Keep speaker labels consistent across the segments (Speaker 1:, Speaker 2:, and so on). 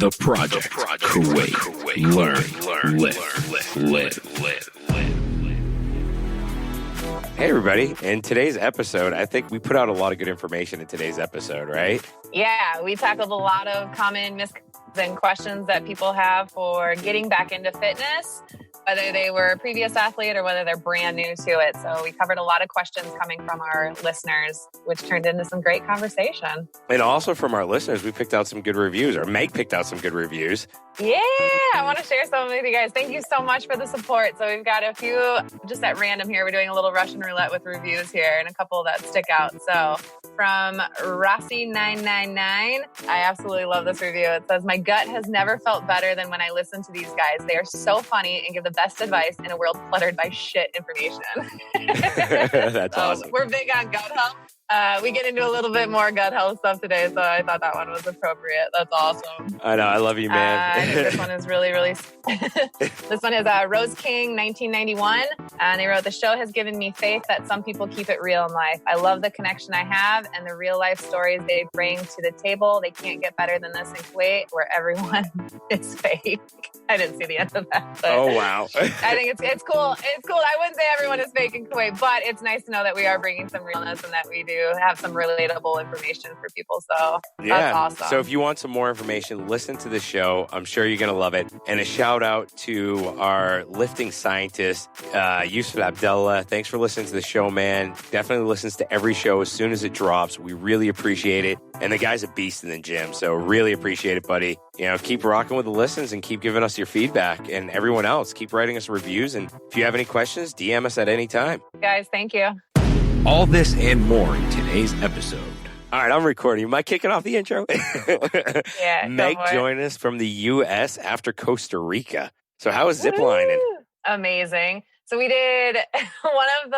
Speaker 1: The Project. Kuwait. Learn. Live.
Speaker 2: Hey, everybody. In today's episode, I think we put out a lot of good information in today's episode, right?
Speaker 3: Yeah, we tackled a lot of common misconceptions and questions that people have for getting back into fitness, whether they were a previous athlete or whether they're brand new to it. So we covered a lot of questions coming from our listeners, which turned into some great conversation.
Speaker 2: And also from our listeners, we picked out some good reviews, or Meg picked out some good reviews.
Speaker 3: Yeah, I want to share some with you guys. Thank you so much for the support. So we've got a few just at random here. We're doing a little Russian roulette with reviews here and a couple that stick out. So from Rossi999, I absolutely love this review. It says, my gut has never felt better than when I listen to these guys. They are so funny and give the best advice in a world cluttered by shit information.
Speaker 2: That's awesome.
Speaker 3: We're big on gut health. We get into a little bit more gut health stuff today, so I thought that one was appropriate. That's awesome.
Speaker 2: I know. I love you, man.
Speaker 3: I think this one is really this one is Rose King 1991, and they wrote, the show has given me faith that some people keep it real in life. I love the connection I have and the real life stories they bring to the table. They can't get better than this in Kuwait, where everyone is fake. I didn't see the end of that. But
Speaker 2: oh, wow.
Speaker 3: I think it's cool. It's cool. I wouldn't say everyone is fake in Kuwait, but it's nice to know that we are bringing some realness and that we do have some relatable information for people. So that's awesome.
Speaker 2: So if you want some more information, listen to the show. I'm sure you're going to love it. And a shout out to our lifting scientist, Yusuf Abdullah. Thanks for listening to the show, man. Definitely listens to every show as soon as it drops. We really appreciate it. And the guy's a beast in the gym. So really appreciate it, buddy. You know, keep rocking with the listens and keep giving us your feedback. And everyone else, keep writing us reviews. And if you have any questions, DM us at any time.
Speaker 3: Guys, thank you.
Speaker 1: All this and more in today's episode.
Speaker 2: All right, I'm recording. Am I kicking off the intro?
Speaker 3: Yeah.
Speaker 2: Meg joined us from the U.S. after Costa Rica. So how was ziplining?
Speaker 3: Amazing. So we did one of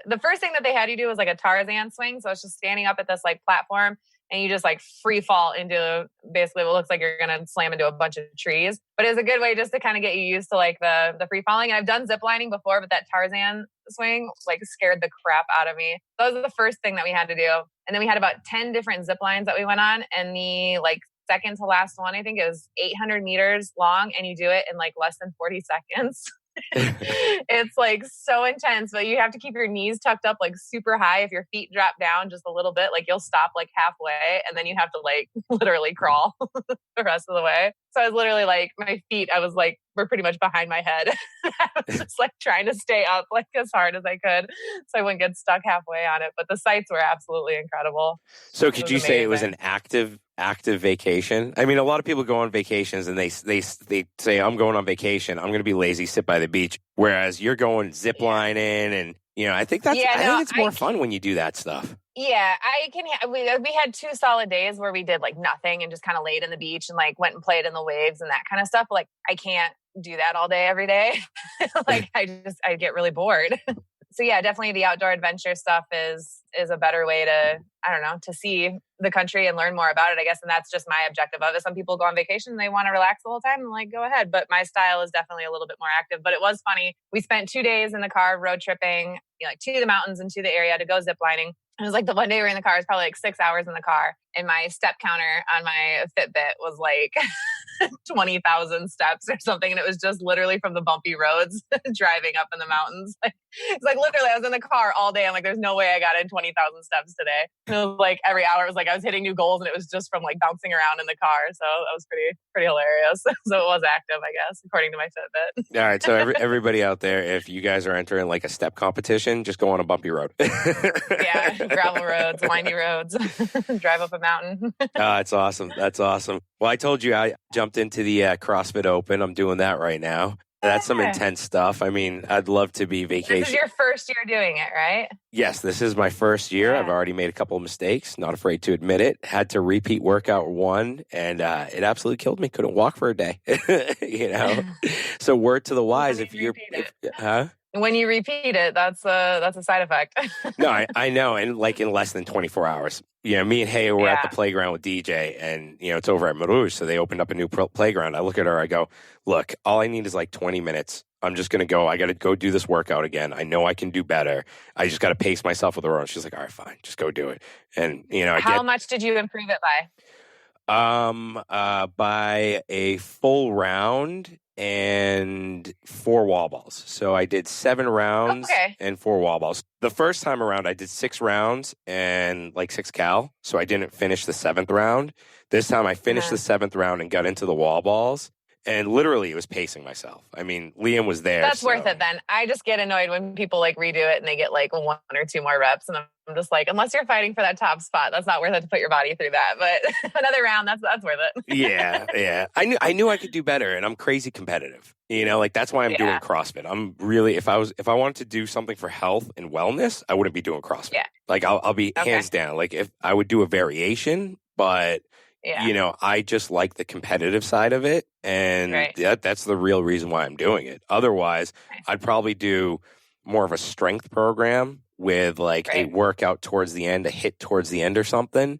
Speaker 3: the first thing that they had you do was like a Tarzan swing. So it's just standing up at this like platform and you just like free fall into basically what looks like you're going to slam into a bunch of trees. But it's a good way just to kind of get you used to like the free falling. And I've done zip lining before, but that Tarzan swing like scared the crap out of me. That was the first thing that we had to do. And then we had about 10 different zip lines that we went on. And the like second to last one, I think it was 800 meters long. And you do it in like less than 40 seconds. It's like so intense, but you have to keep your knees tucked up like super high. If your feet drop down just a little bit, like you'll stop like halfway and then you have to like literally crawl the rest of the way. So I was literally like, my feet, I was like, were pretty much behind my head. I was just like trying to stay up like as hard as I could so I wouldn't get stuck halfway on it. But the sights were absolutely incredible.
Speaker 2: So could you say it was an active vacation? I mean, a lot of people go on vacations and they say, I'm going on vacation. I'm going to be lazy, sit by the beach. Whereas you're going zip lining and, you know, I think that's, I think it's more fun when you do that stuff.
Speaker 3: Yeah, we had 2 solid days where we did like nothing and just kind of laid in the beach and like went and played in the waves and that kind of stuff. But, like I can't do that all day, every day. Like I get really bored. So yeah, definitely the outdoor adventure stuff is a better way to, I don't know, to see the country and learn more about it, I guess. And that's just my objective of it. Some people go on vacation and they want to relax the whole time and like, go ahead. But my style is definitely a little bit more active. But it was funny. We spent 2 days in the car road tripping, you know, like to the mountains and to the area to go zip lining. It was like the one day we were in the car, it was probably like 6 hours in the car. And my step counter on my Fitbit was like 20,000 steps or something. And it was just literally from the bumpy roads driving up in the mountains. It's like literally I was in the car all day. I'm like, there's no way I got in 20,000 steps today. And it was like every hour it was like I was hitting new goals and it was just from like bouncing around in the car. So that was pretty hilarious. So it was active, I guess, according to my Fitbit. All
Speaker 2: right. So everybody out there, if you guys are entering like a step competition, just go on a bumpy road.
Speaker 3: Yeah. Gravel roads, windy roads, drive up a mountain.
Speaker 2: That's awesome. That's awesome. Well, I told you I jumped into the CrossFit Open. I'm doing that right now. That's some intense stuff. I mean, I'd love to be vacation.
Speaker 3: This is your first year doing it, right?
Speaker 2: Yes, this is my first year. Yeah. I've already made a couple of mistakes. Not afraid to admit it. Had to repeat workout 1, and it absolutely killed me. Couldn't walk for a day. You know. So word to the wise,
Speaker 3: When you repeat it, that's a side effect.
Speaker 2: No, I know. And like in less than 24 hours, you know, me and Hay were at the playground with DJ and, you know, it's over at Marouge. So they opened up a new playground. I look at her, I go, look, all I need is like 20 minutes. I'm just going to go. I got to go do this workout again. I know I can do better. I just got to pace myself with the road. She's like, all right, fine. Just go do it. And, you know,
Speaker 3: how much did you improve it by?
Speaker 2: By a full round and 4 wall balls. So I did 7 rounds and 4 wall balls. The first time around, I did 6 rounds and like 6 cal. So I didn't finish the 7th round. This time I finished the 7th round and got into the wall balls. And literally, it was pacing myself. I mean, Liam was there.
Speaker 3: That's worth it then. I just get annoyed when people like redo it and they get like 1 or 2 more reps. And I'm just like, unless you're fighting for that top spot, that's not worth it to put your body through that. But another round, that's worth it.
Speaker 2: Yeah. I knew I could do better, and I'm crazy competitive. You know, like that's why I'm doing CrossFit. I'm really, if I wanted to do something for health and wellness, I wouldn't be doing CrossFit.
Speaker 3: Yeah.
Speaker 2: Like I'll be hands down. Like if I would do a variation, but you know, I just like the competitive side of it. And that's the real reason why I'm doing it. Otherwise, I'd probably do more of a strength program with like a workout towards the end, a HIIT towards the end or something.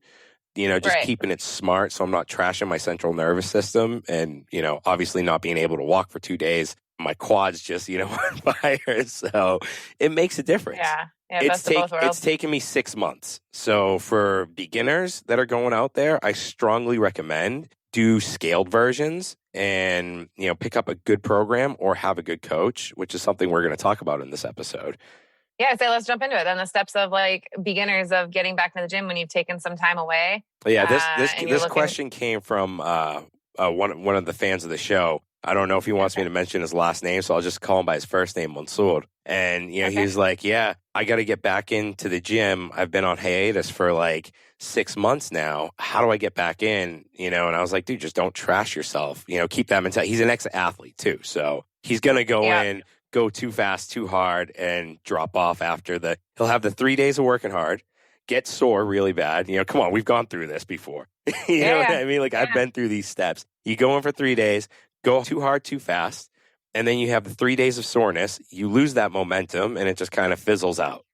Speaker 2: You know, just keeping it smart so I'm not trashing my central nervous system. And, you know, obviously not being able to walk for 2 days. My quads just, you know, on fire. So it makes a difference.
Speaker 3: Yeah. It's
Speaker 2: taken me 6 months. So for beginners that are going out there, I strongly recommend do scaled versions and, you know, pick up a good program or have a good coach, which is something we're going to talk about in this episode.
Speaker 3: Yeah, so let's jump into it. Then the steps of like beginners of getting back to the gym when you've taken some time away.
Speaker 2: Yeah, this question came from one of the fans of the show. I don't know if he wants me to mention his last name, so I'll just call him by his first name, Mansour. And, you know, he was like, yeah, I got to get back into the gym. I've been on hiatus for like 6 months now. How do I get back in? You know, and I was like, dude, just don't trash yourself. You know, keep that mentality. He's an ex-athlete too. So he's going to go in, go too fast, too hard, and drop off after he'll have the 3 days of working hard, get sore really bad. You know, come on, we've gone through this before. You know what I mean? Like I've been through these steps. You go in for 3 days, go too hard, too fast, and then you have the 3 days of soreness. You lose that momentum, and it just kind of fizzles out.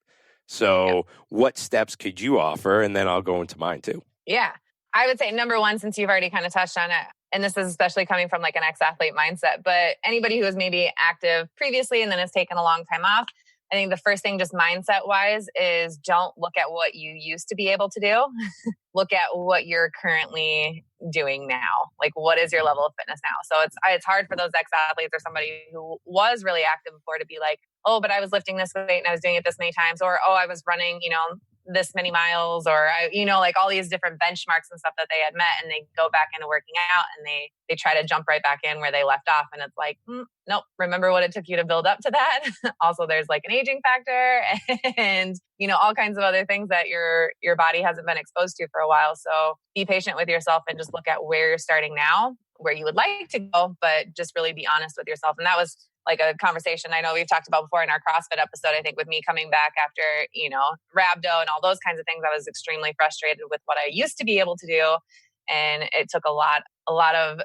Speaker 2: So what steps could you offer? And then I'll go into mine too.
Speaker 3: Yeah. I would say number one, since you've already kind of touched on it, and this is especially coming from like an ex-athlete mindset, but anybody who was maybe active previously and then has taken a long time off, I think the first thing just mindset wise is don't look at what you used to be able to do. Look at what you're currently doing now. Like what is your level of fitness now? So it's hard for those ex-athletes or somebody who was really active before to be like, oh, but I was lifting this weight and I was doing it this many times, or, oh, I was running, you know, this many miles, or like all these different benchmarks and stuff that they had met, and they go back into working out and they try to jump right back in where they left off. And it's like, nope, remember what it took you to build up to that. Also, there's like an aging factor and, you know, all kinds of other things that your body hasn't been exposed to for a while. So be patient with yourself and just look at where you're starting now, where you would like to go, but just really be honest with yourself. And that was like a conversation I know we've talked about before in our CrossFit episode. I think with me coming back after, you know, rhabdo and all those kinds of things, I was extremely frustrated with what I used to be able to do. And it took a lot of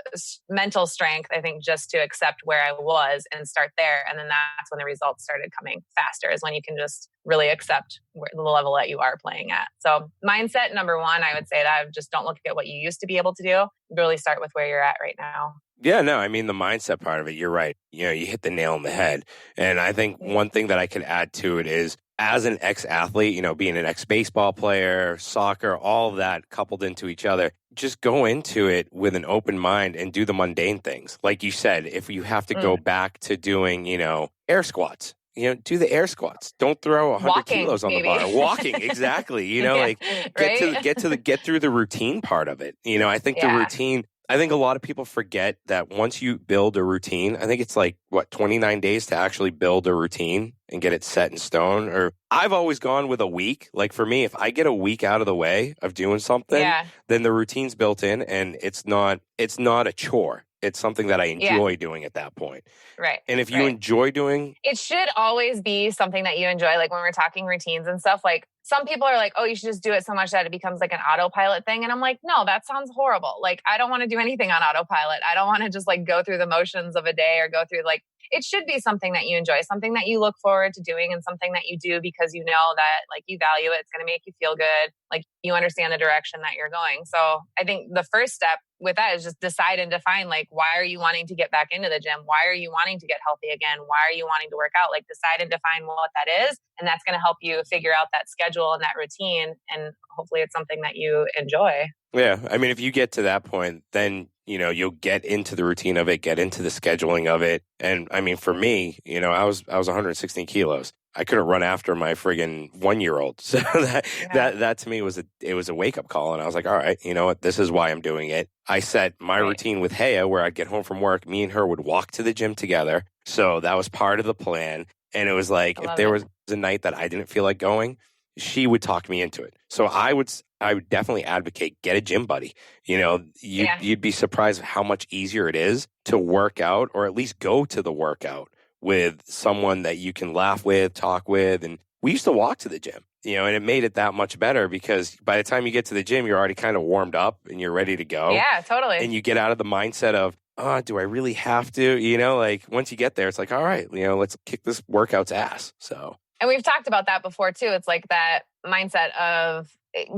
Speaker 3: mental strength, I think, just to accept where I was and start there. And then that's when the results started coming faster, is when you can just really accept the level that you are playing at. So mindset, number one, I would say that just don't look at what you used to be able to do. Really start with where you're at right now.
Speaker 2: Yeah, no, I mean, the mindset part of it, you're right. You know, you hit the nail on the head. And I think one thing that I could add to it is, as an ex-athlete, you know, being an ex-baseball player, soccer, all of that coupled into each other, just go into it with an open mind and do the mundane things. Like you said, if you have to go back to doing, you know, air squats, you know, do the air squats. Don't throw 100 kilos on the bar. Walking, exactly. You know, like get through the routine part of it. You know, I think the routine, I think a lot of people forget that once you build a routine, I think it's like, 29 days to actually build a routine and get it set in stone. Or I've always gone with a week. Like for me, if I get a week out of the way of doing something, then the routine's built in and it's not a chore. It's something that I enjoy doing at that point.
Speaker 3: Right.
Speaker 2: And if you enjoy doing...
Speaker 3: It should always be something that you enjoy. Like when we're talking routines and stuff, like some people are like, oh, you should just do it so much that it becomes like an autopilot thing. And I'm like, no, that sounds horrible. Like, I don't want to do anything on autopilot. I don't want to just like go through the motions of a day or go through like, it should be something that you enjoy, something that you look forward to doing, and something that you do because you know that like you value it. It's going to make you feel good. Like you understand the direction that you're going. So I think the first step with that is just decide and define, like, why are you wanting to get back into the gym? Why are you wanting to get healthy again? Why are you wanting to work out? Like decide and define what that is. And that's going to help you figure out that schedule and that routine. And hopefully it's something that you enjoy.
Speaker 2: Yeah. I mean, if you get to that point, then, you'll get into the routine of it, get into the scheduling of it. And I mean, for me, I was 116 kilos. I couldn't run after my friggin' 1-year-old. So that to me was a wake up call. And I was like, all right, you know what? This is why I'm doing it. I set my routine with Haya where I'd get home from work. Me and her would walk to the gym together. So that was part of the plan. And it was like, if there was a night that I didn't feel like going, she would talk me into it. So I would definitely advocate, get a gym buddy. You'd be surprised how much easier it is to work out, or at least go to the workout with someone that you can laugh with, talk with. And we used to walk to the gym, and it made it that much better because by the time you get to the gym, you're already kind of warmed up and you're ready to go.
Speaker 3: Yeah, totally.
Speaker 2: And you get out of the mindset of, oh, do I really have to? Like once you get there, it's like, all right, let's kick this workout's ass. So.
Speaker 3: And we've talked about that before too. It's like that mindset of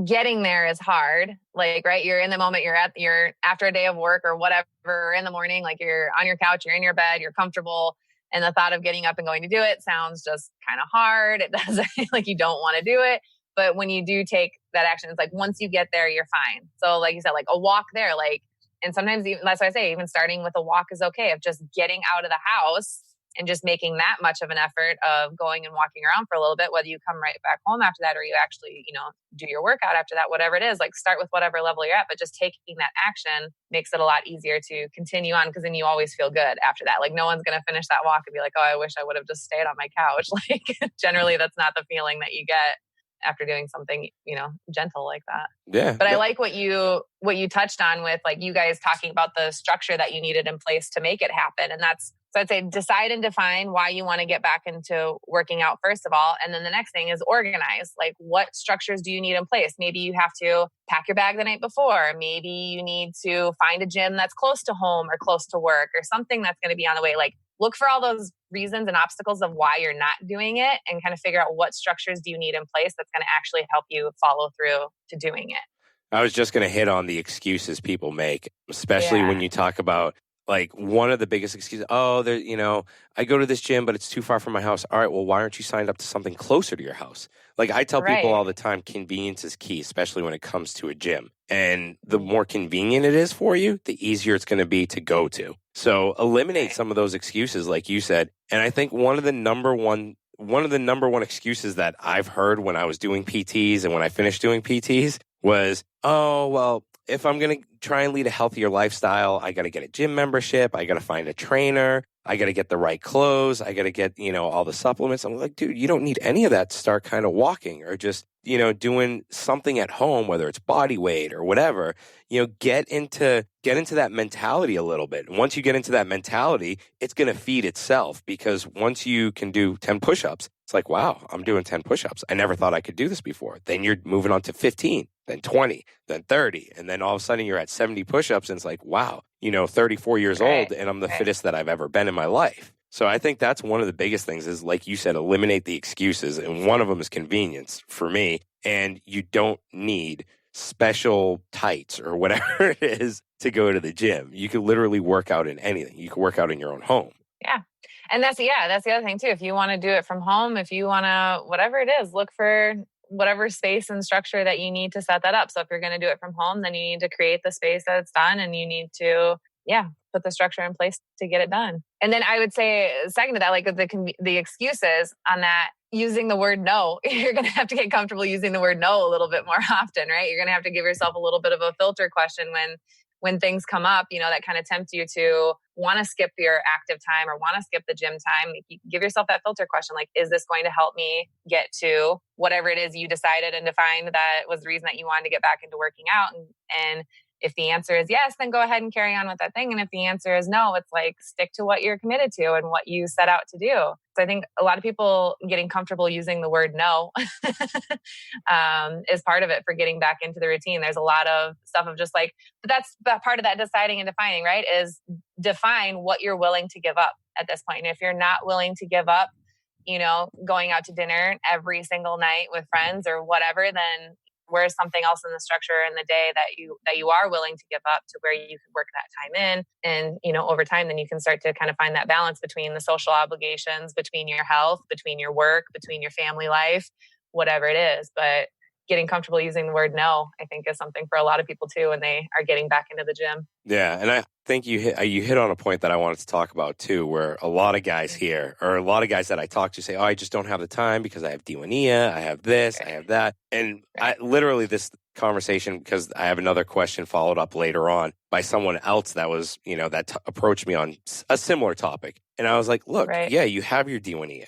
Speaker 3: getting there is hard. Like, right, you're in the moment, you're after a day of work or whatever, in the morning, like you're on your couch, you're in your bed, you're comfortable. And the thought of getting up and going to do it sounds just kind of hard. It doesn't, like you don't want to do it. But when you do take that action, it's like once you get there, you're fine. So like you said, like a walk there, and sometimes even, that's why I say, even starting with a walk is okay, of just getting out of the house and just making that much of an effort of going and walking around for a little bit, whether you come right back home after that or you actually, do your workout after that, whatever it is, like start with whatever level you're at, but just taking that action makes it a lot easier to continue on, because then you always feel good after that. Like no one's going to finish that walk and be like, oh, I wish I would have just stayed on my couch. Like generally that's not the feeling that you get after doing something, gentle like that.
Speaker 2: Yeah.
Speaker 3: But I like what you touched on with like you guys talking about the structure that you needed in place to make it happen. And so I'd say decide and define why you want to get back into working out first of all. And then the next thing is organize. Like what structures do you need in place? Maybe you have to pack your bag the night before. Maybe you need to find a gym that's close to home or close to work or something that's going to be on the way. Like look for all those reasons and obstacles of why you're not doing it and kind of figure out what structures do you need in place that's going to actually help you follow through to doing it.
Speaker 2: I was just going to hit on the excuses people make, especially when you talk about like one of the biggest excuses. Oh, I go to this gym, but it's too far from my house. All right, well, why aren't you signed up to something closer to your house? Like I tell people all the time, convenience is key, especially when it comes to a gym. And the more convenient it is for you, the easier it's going to be to go to. So eliminate some of those excuses, like you said. And I think one of the number one excuses that I've heard when I was doing PTs and when I finished doing PTs was, oh, well, if I'm going to try and lead a healthier lifestyle, I got to get a gym membership. I got to find a trainer. I got to get the right clothes. I got to get, all the supplements. I'm like, dude, you don't need any of that to start kind of walking or just, doing something at home, whether it's body weight or whatever. Get into that mentality a little bit. And once you get into that mentality, it's going to feed itself, because once you can do 10 push-ups, it's like, wow, I'm doing 10 push-ups. I never thought I could do this before. Then you're moving on to 15, then 20, then 30. And then all of a sudden you're at 70 push-ups and it's like, wow, 34 years old and I'm the fittest that I've ever been in my life. So I think that's one of the biggest things is, like you said, eliminate the excuses. And one of them is convenience for me. And you don't need special tights or whatever it is to go to the gym. You can literally work out in anything. You can work out in your own home.
Speaker 3: Yeah. And that's the other thing too. If you want to do it from home, if you want to, whatever it is, look for whatever space and structure that you need to set that up. So if you're going to do it from home, then you need to create the space that it's done, and you need to, put the structure in place to get it done. And then I would say, second to that, like the excuses on that, using the word no, you're going to have to get comfortable using the word no a little bit more often, right? You're going to have to give yourself a little bit of a filter question when things come up, that kind of tempt you to want to skip your active time or want to skip the gym time. You give yourself that filter question, like, is this going to help me get to whatever it is you decided and defined that was the reason that you wanted to get back into working out? And if the answer is yes, then go ahead and carry on with that thing. And if the answer is no, it's like, stick to what you're committed to and what you set out to do. So I think a lot of people getting comfortable using the word no is part of it for getting back into the routine. There's a lot of stuff of just like, but that's part of that deciding and defining, right? Is define what you're willing to give up at this point. And if you're not willing to give up, going out to dinner every single night with friends or whatever, then where's something else in the structure in the day that you are willing to give up to where you can work that time in. And, over time, then you can start to kind of find that balance between the social obligations, between your health, between your work, between your family life, whatever it is. But getting comfortable using the word no, I think is something for a lot of people too when they are getting back into the gym.
Speaker 2: Yeah, and I think you hit on a point that I wanted to talk about too, where a lot of guys here, or a lot of guys that I talk to say, oh, I just don't have the time because I have diwaniya, I have this, I have that. And I literally this conversation, because I have another question followed up later on by someone else that was, that approached me on a similar topic. And I was like, look, yeah, you have your diwaniya.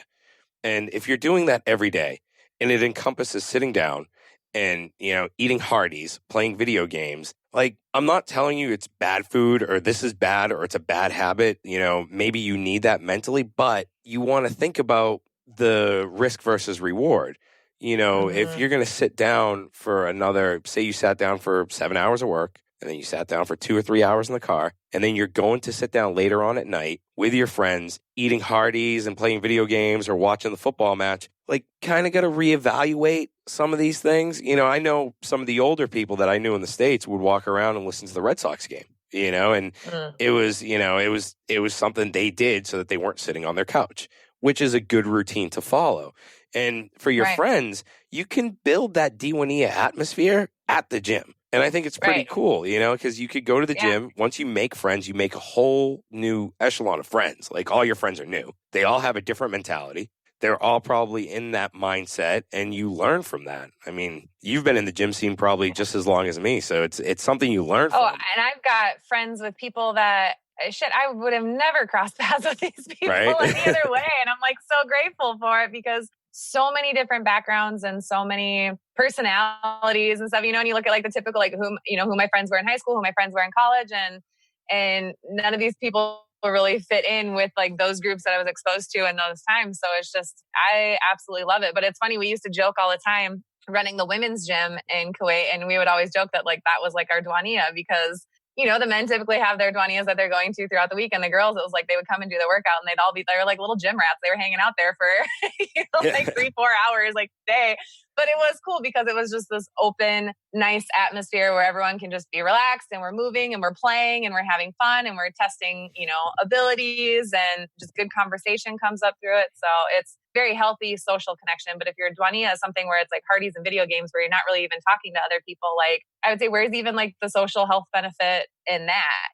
Speaker 2: And if you're doing that every day, and it encompasses sitting down and, eating Hardee's, playing video games, like, I'm not telling you it's bad food or this is bad or it's a bad habit. Maybe you need that mentally, but you want to think about the risk versus reward. If you're going to sit down for say you sat down for 7 hours of work, and then you sat down for 2 or 3 hours in the car, and then you're going to sit down later on at night with your friends, eating Hardee's and playing video games or watching the football match, like, kind of got to reevaluate some of these things. I know some of the older people that I knew in the States would walk around and listen to the Red Sox game, and it was something they did so that they weren't sitting on their couch, which is a good routine to follow. And for your friends, you can build that diwaniya atmosphere at the gym. And I think it's pretty cool, because you could go to the gym. Once you make friends, you make a whole new echelon of friends. Like, all your friends are new. They all have a different mentality. They're all probably in that mindset, and you learn from that. I mean, you've been in the gym scene probably just as long as me, so it's something you learn from.
Speaker 3: Oh, and I've got friends with people that, I would have never crossed paths with these people any other way. And I'm like so grateful for it, because so many different backgrounds and so many personalities and stuff, and you look at like the typical, like who my friends were in high school, who my friends were in college, and none of these people really fit in with like those groups that I was exposed to in those times. So it's just, I absolutely love it. But it's funny, we used to joke all the time running the women's gym in Kuwait, and we would always joke that like that was like our diwaniya, because the men typically have their dwaniyas that they're going to throughout the week. And the girls, it was like they would come and do the workout, and they were like little gym rats. They were hanging out there for like 3-4 hours like a day. But it was cool because it was just this open, nice atmosphere where everyone can just be relaxed, and we're moving and we're playing and we're having fun and we're testing, abilities, and just good conversation comes up through it. So it's very healthy social connection. But if your diwaniya is something where it's like Hardee's and video games where you're not really even talking to other people, like, I would say, where's even like the social health benefit in that?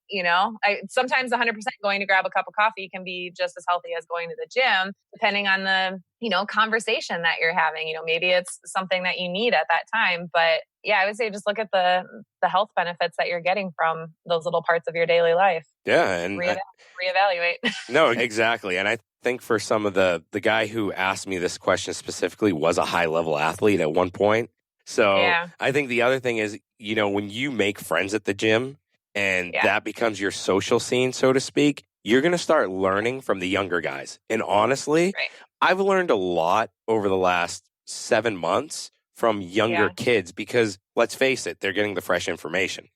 Speaker 3: Sometimes 100% going to grab a cup of coffee can be just as healthy as going to the gym, depending on the, conversation that you're having. Maybe it's something that you need at that time. But yeah, I would say just look at the health benefits that you're getting from those little parts of your daily life.
Speaker 2: Yeah. And
Speaker 3: reevaluate.
Speaker 2: No, exactly. And I think for some of the guy who asked me this question specifically was a high level athlete at one point. So I think the other thing is, when you make friends at the gym and that becomes your social scene, so to speak, you're going to start learning from the younger guys. And honestly, I've learned a lot over the last 7 months from younger kids, because let's face it, they're getting the fresh information,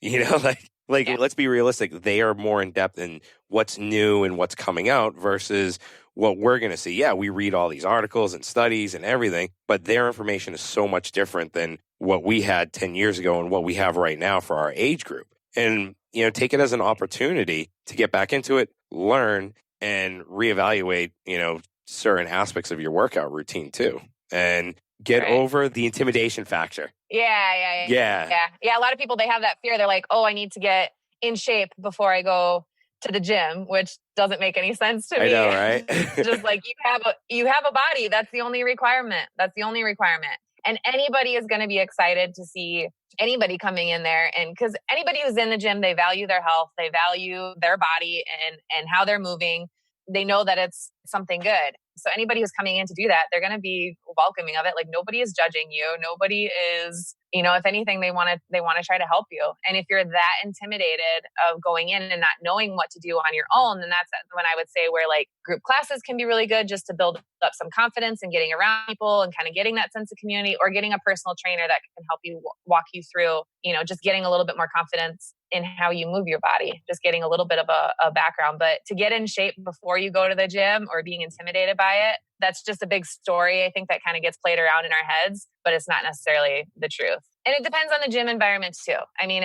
Speaker 2: let's be realistic. They are more in depth in what's new and what's coming out versus what we're going to see. Yeah, we read all these articles and studies and everything, but their information is so much different than what we had 10 years ago and what we have right now for our age group. And, take it as an opportunity to get back into it, learn, and reevaluate, certain aspects of your workout routine too. And get over the intimidation factor.
Speaker 3: Yeah. A lot of people, they have that fear. They're like, oh, I need to get in shape before I go to the gym, which doesn't make any sense to me.
Speaker 2: I know, right?
Speaker 3: Just like you have a body. That's the only requirement. And anybody is going to be excited to see anybody coming in there. And because anybody who's in the gym, they value their health, they value their body and how they're moving. They know that it's something good. So anybody who's coming in to do that, they're going to be welcoming of it. Like, nobody is judging you. Nobody is, if anything, they want to try to help you. And if you're that intimidated of going in and not knowing what to do on your own, then that's when I would say where like group classes can be really good, just to build up some confidence and getting around people and kind of getting that sense of community, or getting a personal trainer that can help you walk you through, just getting a little bit more confidence in how you move your body, just getting a little bit of a background. But to get in shape before you go to the gym or being intimidated by it, that's just a big story, I think, that kind of gets played around in our heads, but it's not necessarily the truth. And it depends on the gym environment too. I mean,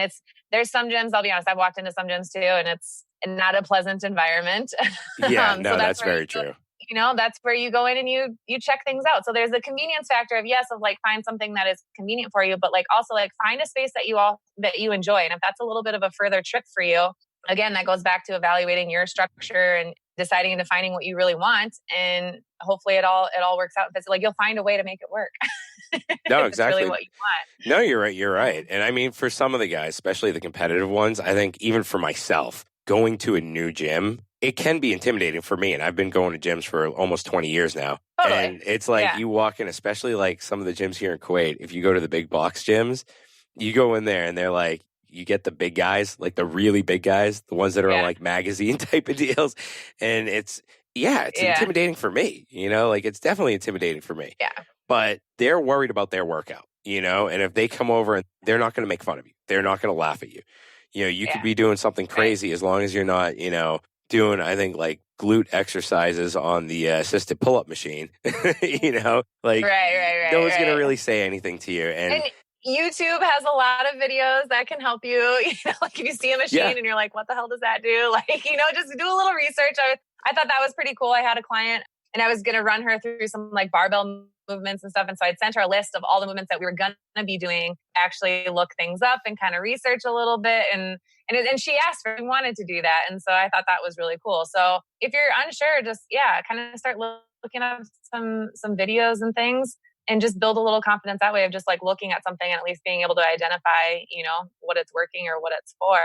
Speaker 3: there's some gyms, I'll be honest, I've walked into some gyms too, and it's not a pleasant environment.
Speaker 2: Yeah, no, that's very true.
Speaker 3: that's where you go in and you check things out. So there's the convenience factor of, yes, of like find something that is convenient for you, but like also like find a space that you enjoy. And if that's a little bit of a further trip for you, again, that goes back to evaluating your structure and deciding and defining what you really want. And hopefully it all works out. It's like you'll find a way to make it work.
Speaker 2: No,
Speaker 3: It's
Speaker 2: exactly.
Speaker 3: really what you want.
Speaker 2: No, you're right. You're right. And I mean, for some of the guys, especially the competitive ones, I think even for myself, going to a new gym, it can be intimidating for me. And I've been going to gyms for almost 20 years now.
Speaker 3: Totally.
Speaker 2: And it's like you walk in, especially like some of the gyms here in Kuwait, if you go to the big box gyms, you go in there and they're like, you get the big guys, like the really big guys, the ones that are on like magazine type of deals. And it's intimidating for me, like it's definitely intimidating for me.
Speaker 3: Yeah.
Speaker 2: But they're worried about their workout, and if they come over and they're not going to make fun of you, they're not going to laugh at you. You could be doing something crazy as long as you're not, doing, I think, like glute exercises on the assisted pull-up machine, like no one's going to really say anything to you. And
Speaker 3: YouTube has a lot of videos that can help you, like if you see a machine and you're like, what the hell does that do? Like, just do a little research. I thought that was pretty cool. I had a client and I was going to run her through some like barbell movements and stuff. And so I'd sent her a list of all the movements that we were going to be doing, actually look things up and kind of research a little bit. And she asked for, wanted to do that. And so I thought that was really cool. So if you're unsure, just, kind of start looking up some videos and things and just build a little confidence that way of just like looking at something and at least being able to identify, what it's working or what it's for.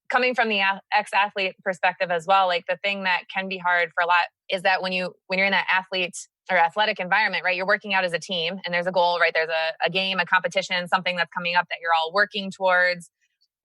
Speaker 3: Coming from the ex-athlete perspective as well, like the thing that can be hard for a lot is that when you're in that athlete or athletic environment, right, you're working out as a team and there's a goal, right? There's a game, a competition, something that's coming up that you're all working towards,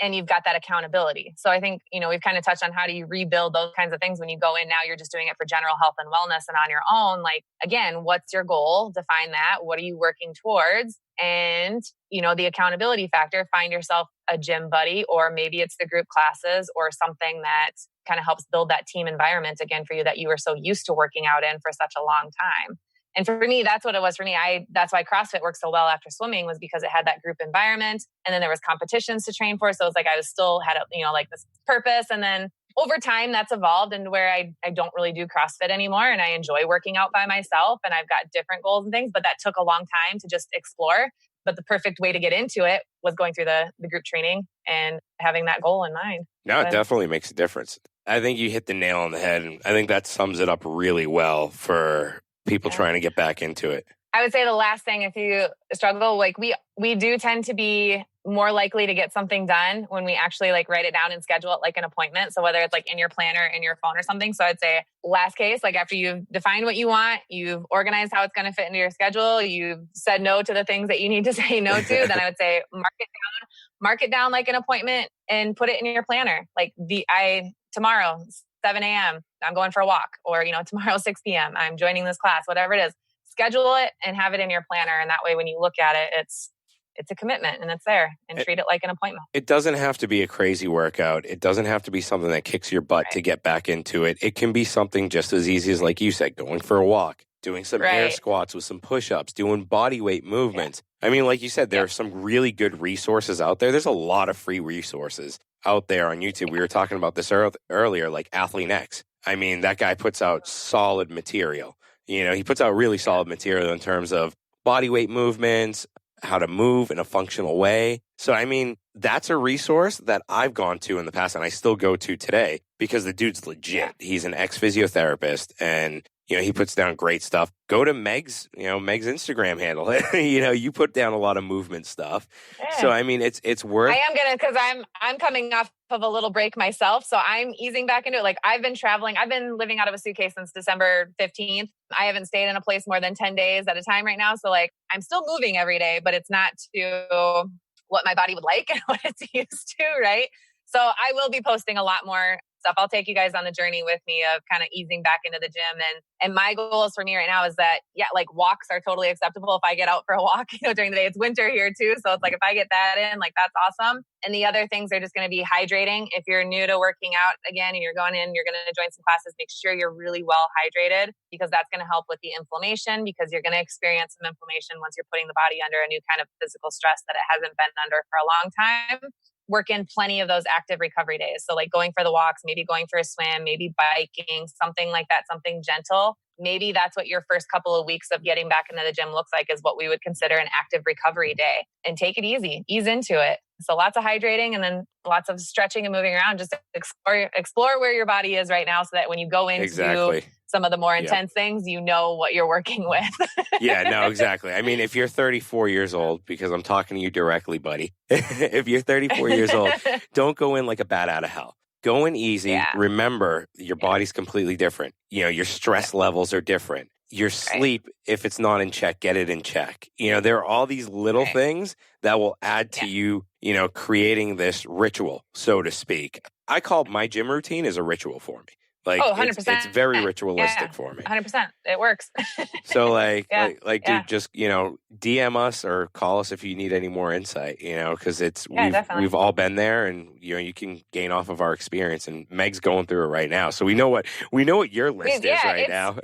Speaker 3: and you've got that accountability. So I think, we've kind of touched on how do you rebuild those kinds of things when you go in. Now you're just doing it for general health and wellness and on your own. Like, again, what's your goal? Define that. What are you working towards? And, the accountability factor, find yourself a gym buddy, or maybe it's the group classes or something that kind of helps build that team environment again for you that you were so used to working out in for such a long time. And for me, that's what it was for me. That's why CrossFit worked so well after swimming, was because it had that group environment. And then there was competitions to train for. So it's like I was still had like this purpose. And then over time that's evolved into where I don't really do CrossFit anymore. And I enjoy working out by myself and I've got different goals and things, but that took a long time to just explore. But the perfect way to get into it was going through the group training and having that goal in mind.
Speaker 2: No, it definitely makes a difference. I think you hit the nail on the head. And I think that sums it up really well for people trying to get back into it.
Speaker 3: I would say the last thing, if you struggle, like we do tend to be more likely to get something done when we actually like write it down and schedule it like an appointment. So whether it's like in your planner, in your phone or something. So I'd say last case, like after you've defined what you want, you've organized how it's going to fit into your schedule, you've said no to the things that you need to say no to, then I would say mark it down like an appointment and put it in your planner. Like tomorrow, 7 a.m., I'm going for a walk, or, tomorrow, 6 p.m., I'm joining this class, whatever it is. Schedule it and have it in your planner. And that way, when you look at it, it's a commitment and it's there, and treat it like an appointment. It
Speaker 2: doesn't have to be a crazy workout. It doesn't have to be something that kicks your butt to get back into it. It can be something just as easy as, like you said, going for a walk, doing some air squats with some push-ups, doing body weight movements. I mean, like you said, there are some really good resources out there. There's a lot of free resources out there on YouTube. We were talking about this earlier, like Athlete X. I mean, that guy puts out solid material. He puts out really solid material in terms of body weight movements, how to move in a functional way. So, I mean, that's a resource that I've gone to in the past and I still go to today because the dude's legit. He's an ex-physiotherapist and, he puts down great stuff. Go to Meg's Instagram handle. You put down a lot of movement stuff. Yeah. So, I mean, it's worth.
Speaker 3: I am going to, because I'm coming off of a little break myself. So I'm easing back into it. Like I've been traveling. I've been living out of a suitcase since December 15th. I haven't stayed in a place more than 10 days at a time right now. So like I'm still moving every day, but it's not to what my body would like and what it's used to. Right. So I will be posting a lot more stuff. I'll take you guys on the journey with me of kind of easing back into the gym. And my goals for me right now is that, like walks are totally acceptable if I get out for a walk, during the day. It's winter here too. So it's like, if I get that in, like that's awesome. And the other things are just going to be hydrating. If you're new to working out again and you're going to join some classes, make sure you're really well hydrated, because that's going to help with the inflammation, because you're going to experience some inflammation once you're putting the body under a new kind of physical stress that it hasn't been under for a long time. Work in plenty of those active recovery days. So like going for the walks, maybe going for a swim, maybe biking, something like that, something gentle maybe that's what your first couple of weeks of getting back into the gym looks like, is what we would consider an active recovery day. And take it easy, ease into it. So lots of hydrating and then lots of stretching and moving around. Just explore where your body is right now, so that when you go into some of the more intense things, you know what you're working with.
Speaker 2: Yeah, no, exactly. I mean, if you're 34 years old, because I'm talking to you directly, buddy, if you're 34 years old, don't go in like a bat out of hell. Go in easy. Yeah. Remember, your body's completely different. You know, your stress levels are different. Your sleep, if it's not in check, get it in check. You know, there are all these little things that will add to you, you know, creating this ritual, so to speak. I call my gym routine as a ritual for me. Like, 100%. It's very ritualistic for me.
Speaker 3: 100%. It works.
Speaker 2: So dude, just, you know, DM us or call us if you need any more insight, you know, because we've all been there, and, you know, you can gain off of our experience, and Meg's going through it right now. So we know what your list is right now.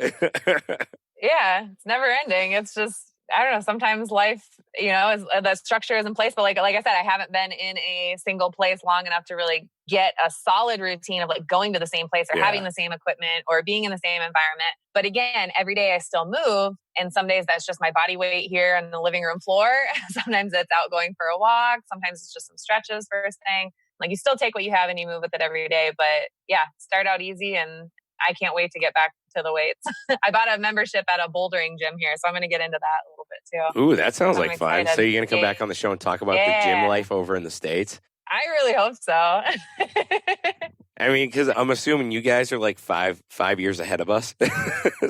Speaker 3: Yeah. It's never ending. It's just, I don't know, sometimes life, you know, the structure is in place, but like I said, I haven't been in a single place long enough to really get a solid routine of like going to the same place or having the same equipment or being in the same environment. But again, every day I still move. And some days that's just my body weight here on the living room floor. Sometimes it's out going for a walk. Sometimes it's just some stretches first thing. Like, you still take what you have and you move with it every day. But yeah, start out easy, and I can't wait to get back to the weights. I bought a membership at a bouldering gym here, so I'm going to get into that a little bit too.
Speaker 2: Ooh, that sounds like fun. So you're going to come back on the show and talk about the gym life over in the States?
Speaker 3: I really hope so.
Speaker 2: I mean, because I'm assuming you guys are like five years ahead of us.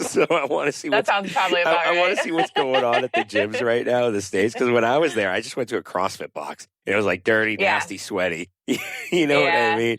Speaker 2: So I want to see
Speaker 3: that sounds probably about right.
Speaker 2: I want to see what's going on at the gyms right now in the States. Because when I was there, I just went to a CrossFit box. It was like dirty, nasty, sweaty. You know what I mean?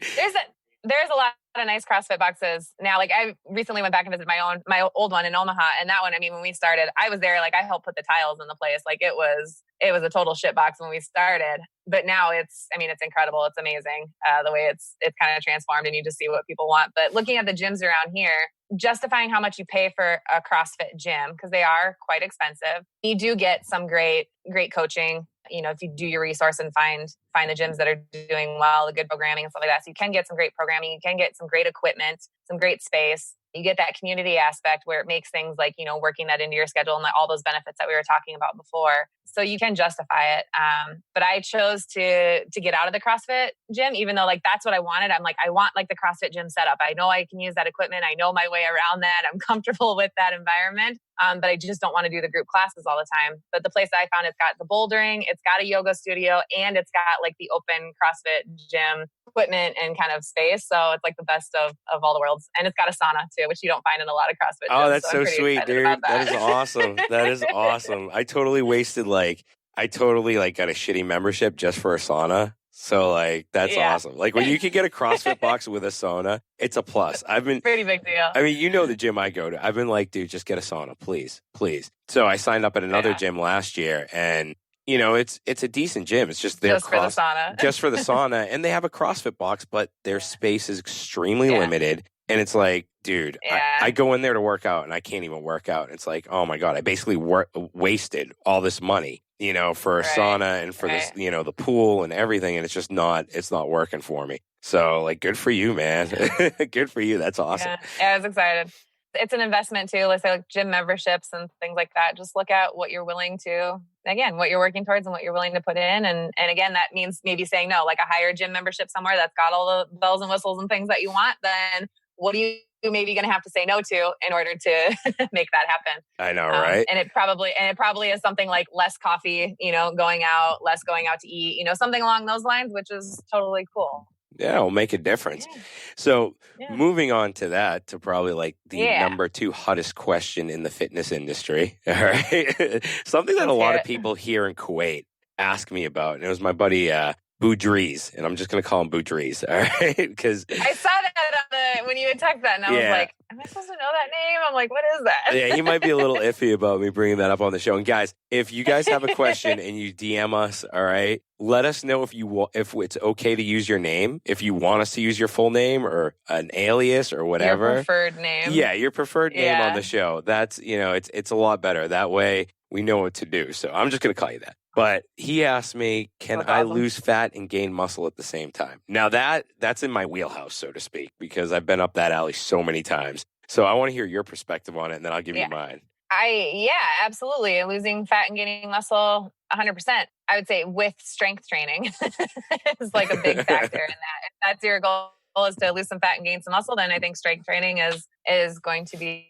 Speaker 3: There's a lot of nice CrossFit boxes now. Like, I recently went back and visited my old one in Omaha, and that one, I mean, when we started, I was there, like, I helped put the tiles in the place. Like, it was a total shit box when we started, but now it's incredible. It's amazing the way it's kind of transformed, and you just see what people want. But looking at the gyms around here, justifying how much you pay for a CrossFit gym, because they are quite expensive. You do get some great coaching. You know, if you do your resource and find the gyms that are doing well, the good programming and stuff like that. So you can get some great programming, you can get some great equipment, some great space. You get that community aspect where it makes things like, you know, working that into your schedule and all those benefits that we were talking about before. So you can justify it. But I chose to get out of the CrossFit gym, even though like that's what I wanted. I'm like, I want like the CrossFit gym setup. I know I can use that equipment. I know my way around that. I'm comfortable with that environment. But I just don't want to do the group classes all the time. But the place that I found, it's got the bouldering, it's got a yoga studio, and it's got like the open CrossFit gym equipment and kind of space. So it's like the best of all the worlds. And it's got a sauna too, which you don't find in a lot of CrossFit gyms.
Speaker 2: Oh, that's so sweet, dude. That is awesome. That is awesome. I totally got a shitty membership just for a sauna. So like, that's awesome. Like when you can get a CrossFit box with a sauna, it's a plus.
Speaker 3: Pretty big deal.
Speaker 2: I mean, you know, the gym I go to, I've been like, dude, just get a sauna, please. So I signed up at another gym last year, and you know, it's a decent gym. It's just for the sauna. Just for the sauna. And they have a CrossFit box, but their space is extremely limited. And it's like, dude, I go in there to work out and I can't even work out. It's like, oh my God, I basically wasted all this money, you know, for a sauna and for this, you know, the pool and everything. And it's not working for me. So like, good for you, man. Good for you. That's awesome.
Speaker 3: Yeah, I was excited. It's an investment too. Let's say like gym memberships and things like that. Just look at what you're willing to, again, what you're working towards and what you're willing to put in. And again, that means maybe saying no, like a higher gym membership somewhere that's got all the bells and whistles and things that you want. Then what are you maybe going to have to say no to in order to make that happen?
Speaker 2: I know, right?
Speaker 3: And it probably is something like less coffee, you know, less going out to eat, you know, something along those lines, which is totally cool.
Speaker 2: Yeah, it'll make a difference. Yeah. So moving on to that, to probably like the number 2 hottest question in the fitness industry. All right. Something that a lot of people here in Kuwait ask me about. And it was my buddy, Boudries, and I'm just going to call him Boudries. All right. Because
Speaker 3: I saw that when you had texted that, and I was like, am I supposed to know that name? I'm like, what is that?
Speaker 2: Yeah, he might be a little iffy about me bringing that up on the show. And guys, if you guys have a question and you DM us, all right, let us know if it's okay to use your name, if you want us to use your full name or an alias or whatever.
Speaker 3: Your preferred name.
Speaker 2: Yeah, your preferred name on the show. That's, you know, it's a lot better. That way we know what to do. So I'm just going to call you that. But he asked me, can I lose fat and gain muscle at the same time? Now that's in my wheelhouse, so to speak, because I've been up that alley so many times. So I want to hear your perspective on it, and then I'll give you mine.
Speaker 3: Yeah, absolutely. Losing fat and gaining muscle, 100%. I would say with strength training is like a big factor in that. If that's your goal is to lose some fat and gain some muscle, then I think strength training is going to be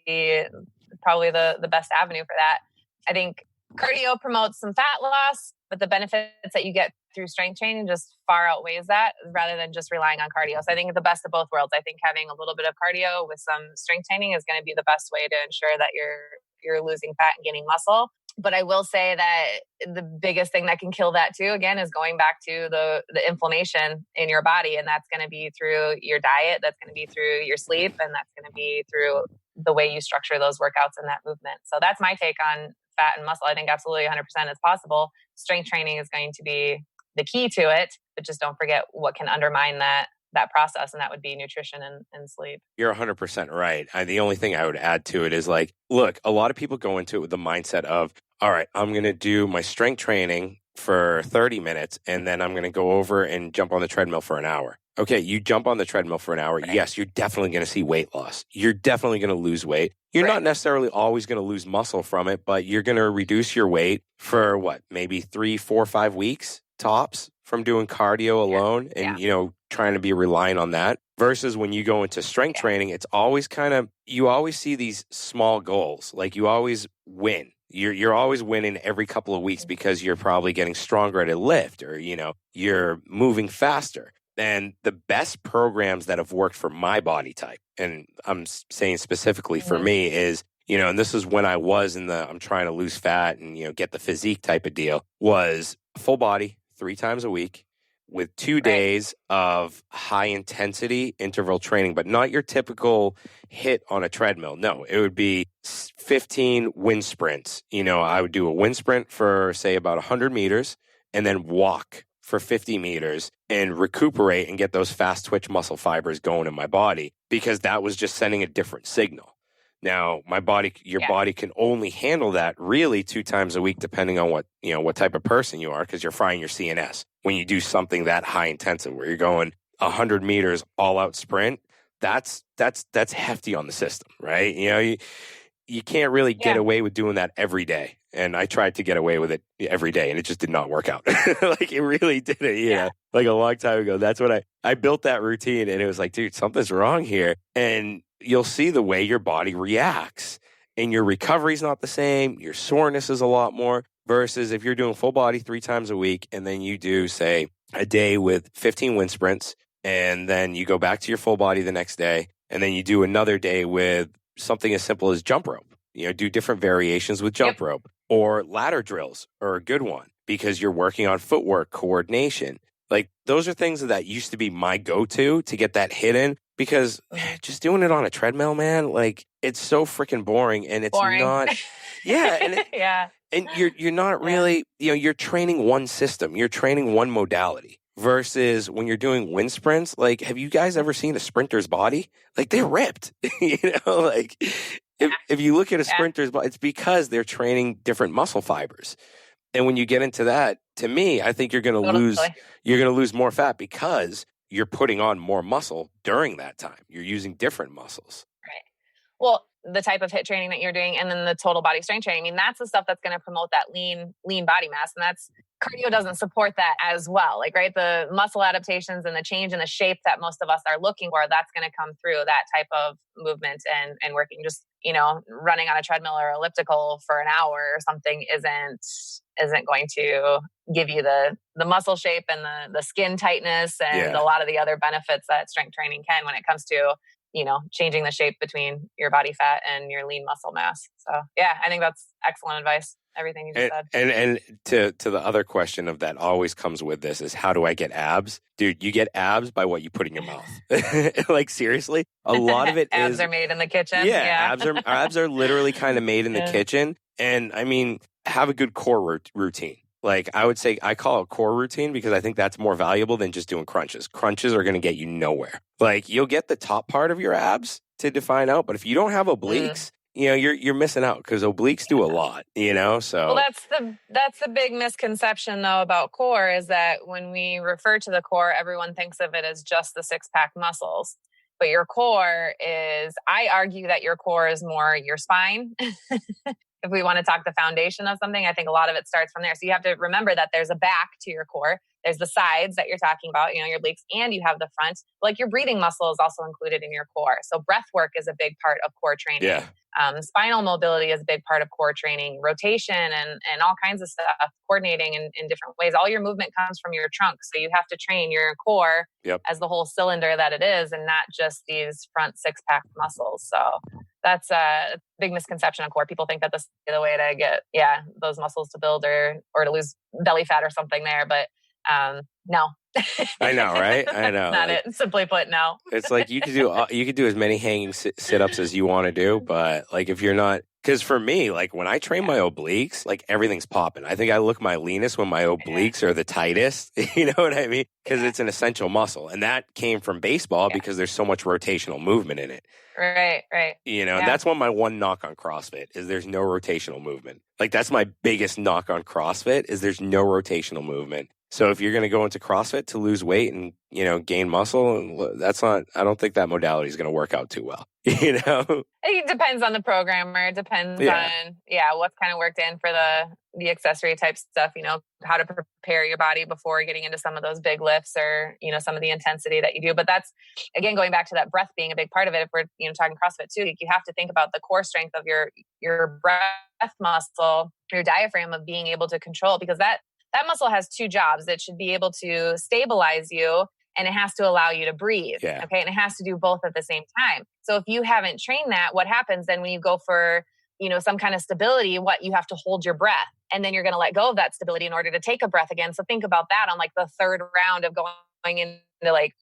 Speaker 3: probably the best avenue for that. I think cardio promotes some fat loss, but the benefits that you get through strength training just far outweighs that rather than just relying on cardio. So I think the best of both worlds. I think having a little bit of cardio with some strength training is going to be the best way to ensure that you're losing fat and gaining muscle. But I will say that the biggest thing that can kill that too, again, is going back to the inflammation in your body. And that's going to be through your diet. That's going to be through your sleep. And that's going to be through the way you structure those workouts and that movement. So that's my take on fat and muscle. I think absolutely 100% is possible. Strength training is going to be the key to it, but just don't forget what can undermine that process, and that would be nutrition and sleep.
Speaker 2: You're 100% right. The only thing I would add to it is like, look, a lot of people go into it with the mindset of, all right, I'm going to do my strength training for 30 minutes, and then I'm going to go over and jump on the treadmill for an hour. Okay, you jump on the treadmill for an hour. Right. Yes, you're definitely going to see weight loss. You're definitely going to lose weight. You're not necessarily always going to lose muscle from it, but you're going to reduce your weight for what, maybe 3, 4, 5 weeks tops from doing cardio alone and, you know, trying to be reliant on that versus when you go into strength training, it's always kind of, you always see these small goals. Like you always win. You're always winning every couple of weeks because you're probably getting stronger at a lift or, you know, you're moving faster. And the best programs that have worked for my body type, and I'm saying specifically for me is, you know, and this is when I was I'm trying to lose fat and, you know, get the physique type of deal, was full body 3 times a week with 2 days of high intensity interval training, but not your typical HIIT on a treadmill. No, it would be 15 wind sprints. You know, I would do a wind sprint for say about 100 meters and then walk for 50 meters and recuperate and get those fast twitch muscle fibers going in my body because that was just sending a different signal. Now, your body can only handle that really 2 times a week, depending on what type of person you are, because you're frying your CNS. When you do something that high intensive, where you're going 100 meters all out sprint, that's hefty on the system, right? You know, you can't really get away with doing that every day. And I tried to get away with it every day, and it just did not work out. Like it really didn't, you know, like a long time ago. That's what I built that routine, and it was like, dude, something's wrong here. And you'll see the way your body reacts, and your recovery's not the same. Your soreness is a lot more versus if you're doing full body 3 times a week, and then you do, say, a day with 15 wind sprints, and then you go back to your full body the next day, and then you do another day with something as simple as jump rope. You know, do different variations with jump rope, or ladder drills are a good one because you're working on footwork coordination. Like those are things that used to be my go-to to get that hit in because just doing it on a treadmill, man, like it's so freaking boring and it's not. And you're not really, you know, you're training one system, you're training one modality versus when you're doing wind sprints. Like, have you guys ever seen a sprinter's body? Like they're ripped, you know, like if you look at a sprinter's body, it's because they're training different muscle fibers. And when you get into that, to me, I think you're going to lose more fat because you're putting on more muscle during that time. You're using different muscles.
Speaker 3: Right. Well, the type of HIIT training that you're doing and then the total body strength training, I mean, that's the stuff that's going to promote that lean body mass. And that's cardio doesn't support that as well. Like, right, the muscle adaptations and the change in the shape that most of us are looking for, that's going to come through that type of movement and working. Just, you know, running on a treadmill or elliptical for an hour or something isn't going to give you the muscle shape and the skin tightness and a lot of the other benefits that strength training can when it comes to, you know, changing the shape between your body fat and your lean muscle mass. So yeah, I think that's excellent advice. Everything you just said.
Speaker 2: And to the other question of that always comes with this is, how do I get abs? Dude, you get abs by what you put in your mouth. Like seriously, a lot of it
Speaker 3: abs are made in the kitchen.
Speaker 2: Yeah. Abs are literally kind of made in the kitchen. And I mean, have a good core routine. Like I would say, I call it core routine because I think that's more valuable than just doing crunches. Crunches are going to get you nowhere. Like you'll get the top part of your abs to define out, but if you don't have obliques, you know, you're missing out because obliques do a lot, you know, so.
Speaker 3: Well, that's the big misconception though about core is that when we refer to the core, everyone thinks of it as just the 6-pack muscles. But your core is, I argue that your core is more your spine. If we want to talk the foundation of something, I think a lot of it starts from there. So you have to remember that there's a back to your core. There's the sides that you're talking about, your obliques, and you have the front. Like your breathing muscle is also included in your core. So breath work is a big part of core training.
Speaker 2: Yeah.
Speaker 3: Spinal mobility is a big part of core training, rotation and all kinds of stuff, coordinating in different ways. All your movement comes from your trunk. So you have to train your core as the whole cylinder that it is, and not just these front six-pack muscles. So that's a big misconception on core. People think that this is the way to get, those muscles to build or to lose belly fat or something there. But no.
Speaker 2: I know, right? I know.
Speaker 3: Not like, it. Simply put, no.
Speaker 2: It's like you could do as many hanging sit-ups as you want to do, but like if you're not, because for me, like when I train my obliques, like everything's popping. I think I look my leanest when my obliques are the tightest. You know what I mean? Because it's an essential muscle, and that came from baseball because there's so much rotational movement in it.
Speaker 3: Right.
Speaker 2: And that's my one knock on CrossFit is there's no rotational movement. Like that's my biggest knock on CrossFit is there's no rotational movement. So if you're going to go into CrossFit to lose weight and, gain muscle, I don't think that modality is going to work out too well,
Speaker 3: It depends on the programmer. It depends on, what's kind of worked in for the accessory type stuff, how to prepare your body before getting into some of those big lifts or, some of the intensity that you do. But that's, again, going back to that breath being a big part of it. If we're, talking CrossFit too, you have to think about the core strength of your breath muscle, your diaphragm of being able to control, because that muscle has two jobs. It should be able to stabilize you, and it has to allow you to breathe.
Speaker 2: Yeah.
Speaker 3: Okay. And it has to do both at the same time. So if you haven't trained that, what happens then when you go for, some kind of stability, you have to hold your breath, and then you're going to let go of that stability in order to take a breath again. So think about that on like the third round of going into like,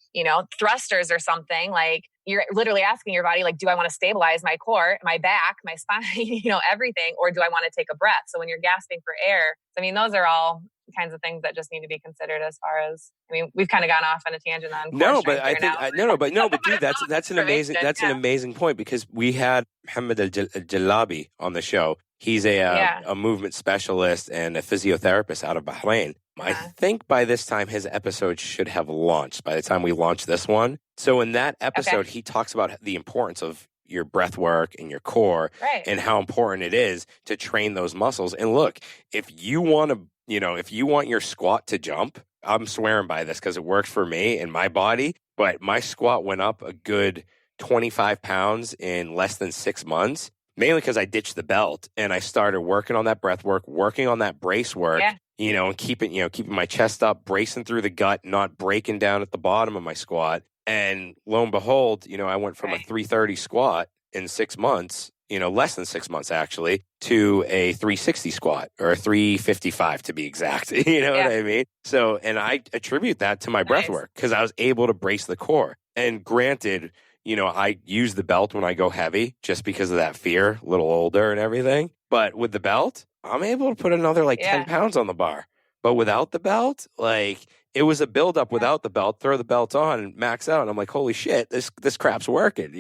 Speaker 3: thrusters or something. Like you're literally asking your body, like, do I want to stabilize my core, my back, my spine, everything, or do I want to take a breath? So when you're gasping for air, those are all kinds of things that just need to be considered as far as, we've kind of gone off on a tangent on.
Speaker 2: But dude, that's an amazing point, because we had Mohammed Al-Jalabi on the show. He's a movement specialist and a physiotherapist out of Bahrain. I think by this time his episode should have launched, by the time we launch this one. So in that episode, he talks about the importance of your breath work and your core and how important it is to train those muscles. And look, if you want your squat to jump, I'm swearing by this because it worked for me and my body, but my squat went up a good 25 pounds in less than 6 months, mainly because I ditched the belt and I started working on that breath work, working on that brace work, and keeping my chest up, bracing through the gut, not breaking down at the bottom of my squat. And lo and behold, I went from a 330 squat in 6 months, less than 6 months actually, to a 360 squat, or a 355 to be exact. What I mean? So, and I attribute that to my breath work because I was able to brace the core. And granted, I use the belt when I go heavy just because of that fear, a little older and everything. But with the belt, I'm able to put another 10 pounds on the bar. But without the belt, it was a buildup without the belt, throw the belt on and max out. And I'm like, holy shit, this crap's working,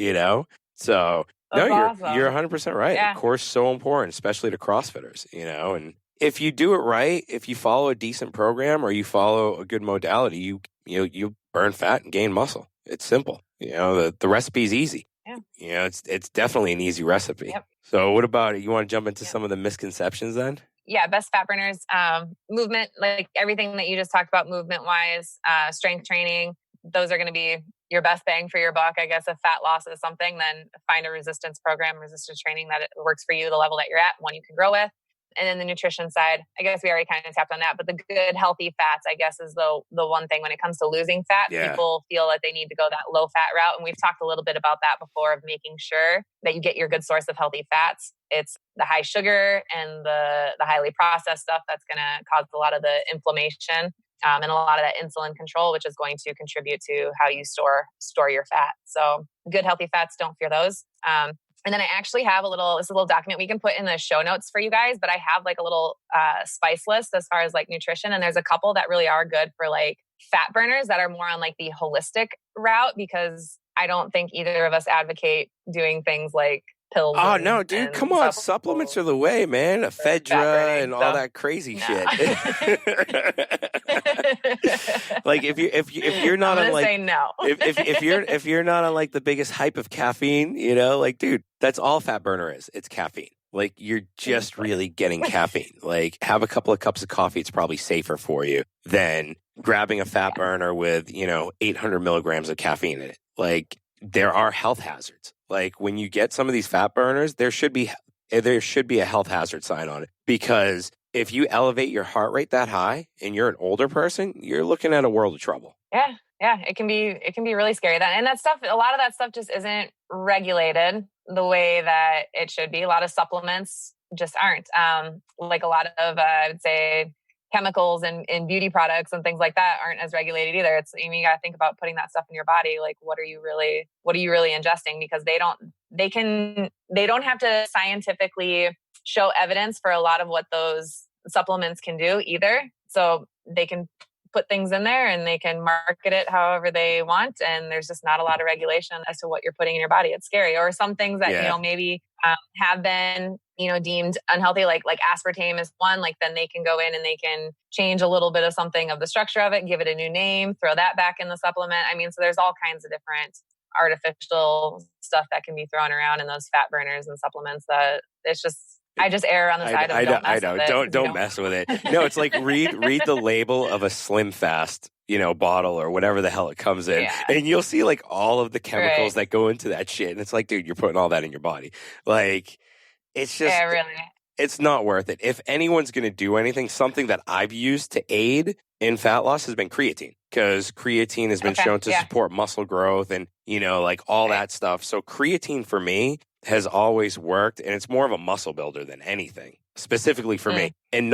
Speaker 2: So
Speaker 3: that's awesome.
Speaker 2: You're 100% right.
Speaker 3: Yeah.
Speaker 2: Of course, so important, especially to CrossFitters, and if you do it right, if you follow a decent program or you follow a good modality, you burn fat and gain muscle. It's simple. The recipe's easy.
Speaker 3: Yeah.
Speaker 2: It's definitely an easy recipe. Yep. So what about, you want to jump into some of the misconceptions then?
Speaker 3: Yeah, best fat burners, movement, like everything that you just talked about movement wise, strength training, those are going to be your best bang for your buck. I guess if fat loss is something, then find a resistance program, resistance training that it works for you, the level that you're at, one you can grow with. And then the nutrition side, I guess we already kind of tapped on that, but the good healthy fats, I guess, is the one thing when it comes to losing fat. People feel that they need to go that low fat route. And we've talked a little bit about that before, of making sure that you get your good source of healthy fats. It's the high sugar and the highly processed stuff that's going to cause a lot of the inflammation and a lot of that insulin control, which is going to contribute to how you store your fat. So good healthy fats, don't fear those. And then I actually have a little document we can put in the show notes for you guys, but I have a little spice list as far as nutrition. And there's a couple that really are good for fat burners that are more on the holistic route, because I don't think either of us advocate doing things like pills.
Speaker 2: Oh,
Speaker 3: and,
Speaker 2: no, dude,
Speaker 3: and
Speaker 2: come on. Supplements are the way, man. Ephedra and all that crazy shit. Like if you're not
Speaker 3: I'm
Speaker 2: on
Speaker 3: gonna
Speaker 2: like
Speaker 3: say no.
Speaker 2: if you're not on like the biggest hype of caffeine, you know, like dude, that's all fat burner is. It's caffeine. Like you're just really getting caffeine. Like have a couple of cups of coffee. It's probably safer for you than grabbing a fat burner with, 800 milligrams of caffeine in it. Like there are health hazards. Like when you get some of these fat burners, there should be a health hazard sign on it, because if you elevate your heart rate that high and you're an older person, you're looking at a world of trouble.
Speaker 3: Yeah, it can be really scary. That stuff, a lot of that stuff just isn't regulated the way that it should be. A lot of supplements just aren't. Like a lot of I would say chemicals and beauty products and things like that aren't as regulated either. You got to think about putting that stuff in your body. Like what are you really ingesting? Because they don't have to scientifically show evidence for a lot of what those supplements can do either. So they can put things in there and they can market it however they want. And there's just not a lot of regulation as to what you're putting in your body. It's scary. Or some things that, maybe have been, deemed unhealthy, like aspartame is one, like then they can go in and they can change a little bit of something of the structure of it, give it a new name, throw that back in the supplement. I mean, so there's all kinds of different artificial stuff that can be thrown around in those fat burners and supplements that it's just, I just err on the side of don't mess with it.
Speaker 2: Don't mess with it. No, it's like read the label of a Slim Fast, bottle or whatever the hell it comes in, and you'll see like all of the chemicals that go into that shit. And it's like, dude, you're putting all that in your body. Like, it's just,
Speaker 3: really,
Speaker 2: it's not worth it. If anyone's going to do anything, something that I've used to aid in fat loss has been creatine, because creatine has been shown to support muscle growth and, like all that stuff. So creatine for me has always worked, and it's more of a muscle builder than anything, specifically for me. And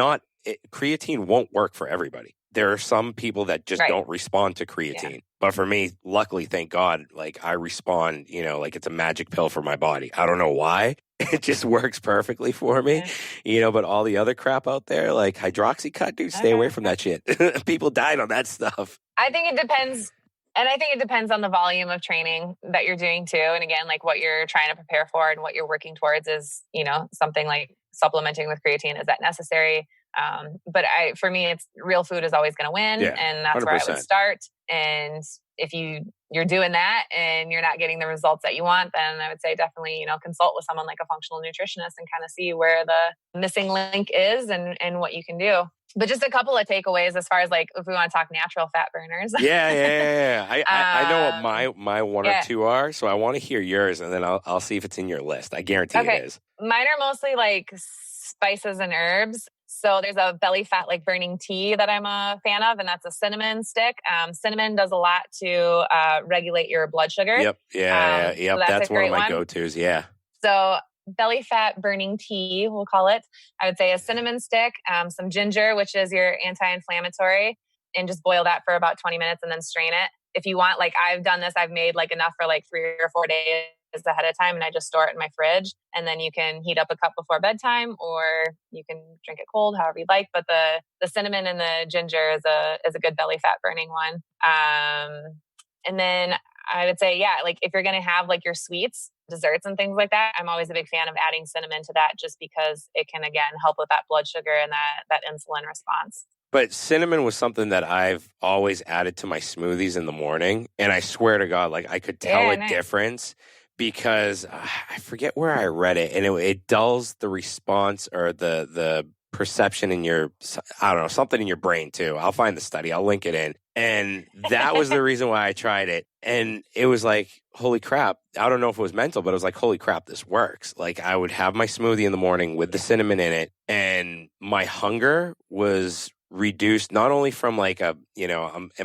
Speaker 2: creatine won't work for everybody. There are some people that just don't respond to creatine. Yeah. But for me, luckily, thank God, like I respond, like it's a magic pill for my body. I don't know why. It just works perfectly for me, but all the other crap out there, like hydroxycut, dude, stay away from that shit. People died on that stuff.
Speaker 3: I think it depends. And I think it depends on the volume of training that you're doing too. And again, like what you're trying to prepare for and what you're working towards is, something like supplementing with creatine. Is that necessary? But for me, it's real food is always going to win. And that's 100%. Where I would start. And if you're doing that and you're not getting the results that you want, then I would say definitely, consult with someone like a functional nutritionist and kind of see where the missing link is and what you can do. But just a couple of takeaways as far as like, if we want to talk natural fat burners.
Speaker 2: Yeah. I know what my one or two are. So I want to hear yours, and then I'll see if it's in your list. I guarantee it is.
Speaker 3: Mine are mostly like spices and herbs. So there's a belly fat like burning tea that I'm a fan of, and that's a cinnamon stick. Cinnamon does a lot to regulate your blood sugar.
Speaker 2: Yep. So that's one of my go-tos. Yeah.
Speaker 3: So belly fat burning tea, we'll call it. I would say a cinnamon stick, some ginger, which is your anti-inflammatory, and just boil that for about 20 minutes and then strain it. If you want, like I've done this, I've made like enough for like 3 or 4 days ahead of time, and I just store it in my fridge, and then you can heat up a cup before bedtime, or you can drink it cold, however you'd like. But the cinnamon and the ginger is a good belly fat burning one. And then I would say, like if you're going to have like your sweets, desserts and things like that, I'm always a big fan of adding cinnamon to that, just because it can, again, help with that blood sugar and that insulin response.
Speaker 2: But cinnamon was something that I've always added to my smoothies in the morning. And I swear to God, like I could tell a difference, because I forget where I read it, and it dulls the response or the perception in your, I don't know, something in your brain too. I'll find the study. I'll link it in. And that was the reason why I tried it. And it was like, holy crap. I don't know if it was mental, but it was like, holy crap, this works. Like I would have my smoothie in the morning with the cinnamon in it, and my hunger was reduced, not only from like am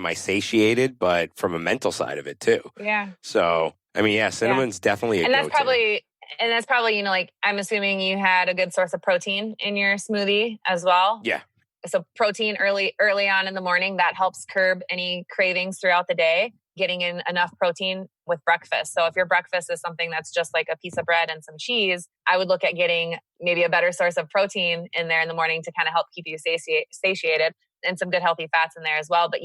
Speaker 2: I satiated, but from a mental side of it too.
Speaker 3: Yeah.
Speaker 2: So, I mean, cinnamon's definitely a
Speaker 3: go-to. And that's probably, like, I'm assuming you had a good source of protein in your smoothie as well.
Speaker 2: Yeah.
Speaker 3: So protein early on in the morning, that helps curb any cravings throughout the day, getting in enough protein with breakfast. So if your breakfast is something that's just like a piece of bread and some cheese, I would look at getting maybe a better source of protein in there in the morning to kind of help keep you satiated, and some good healthy fats in there as well. But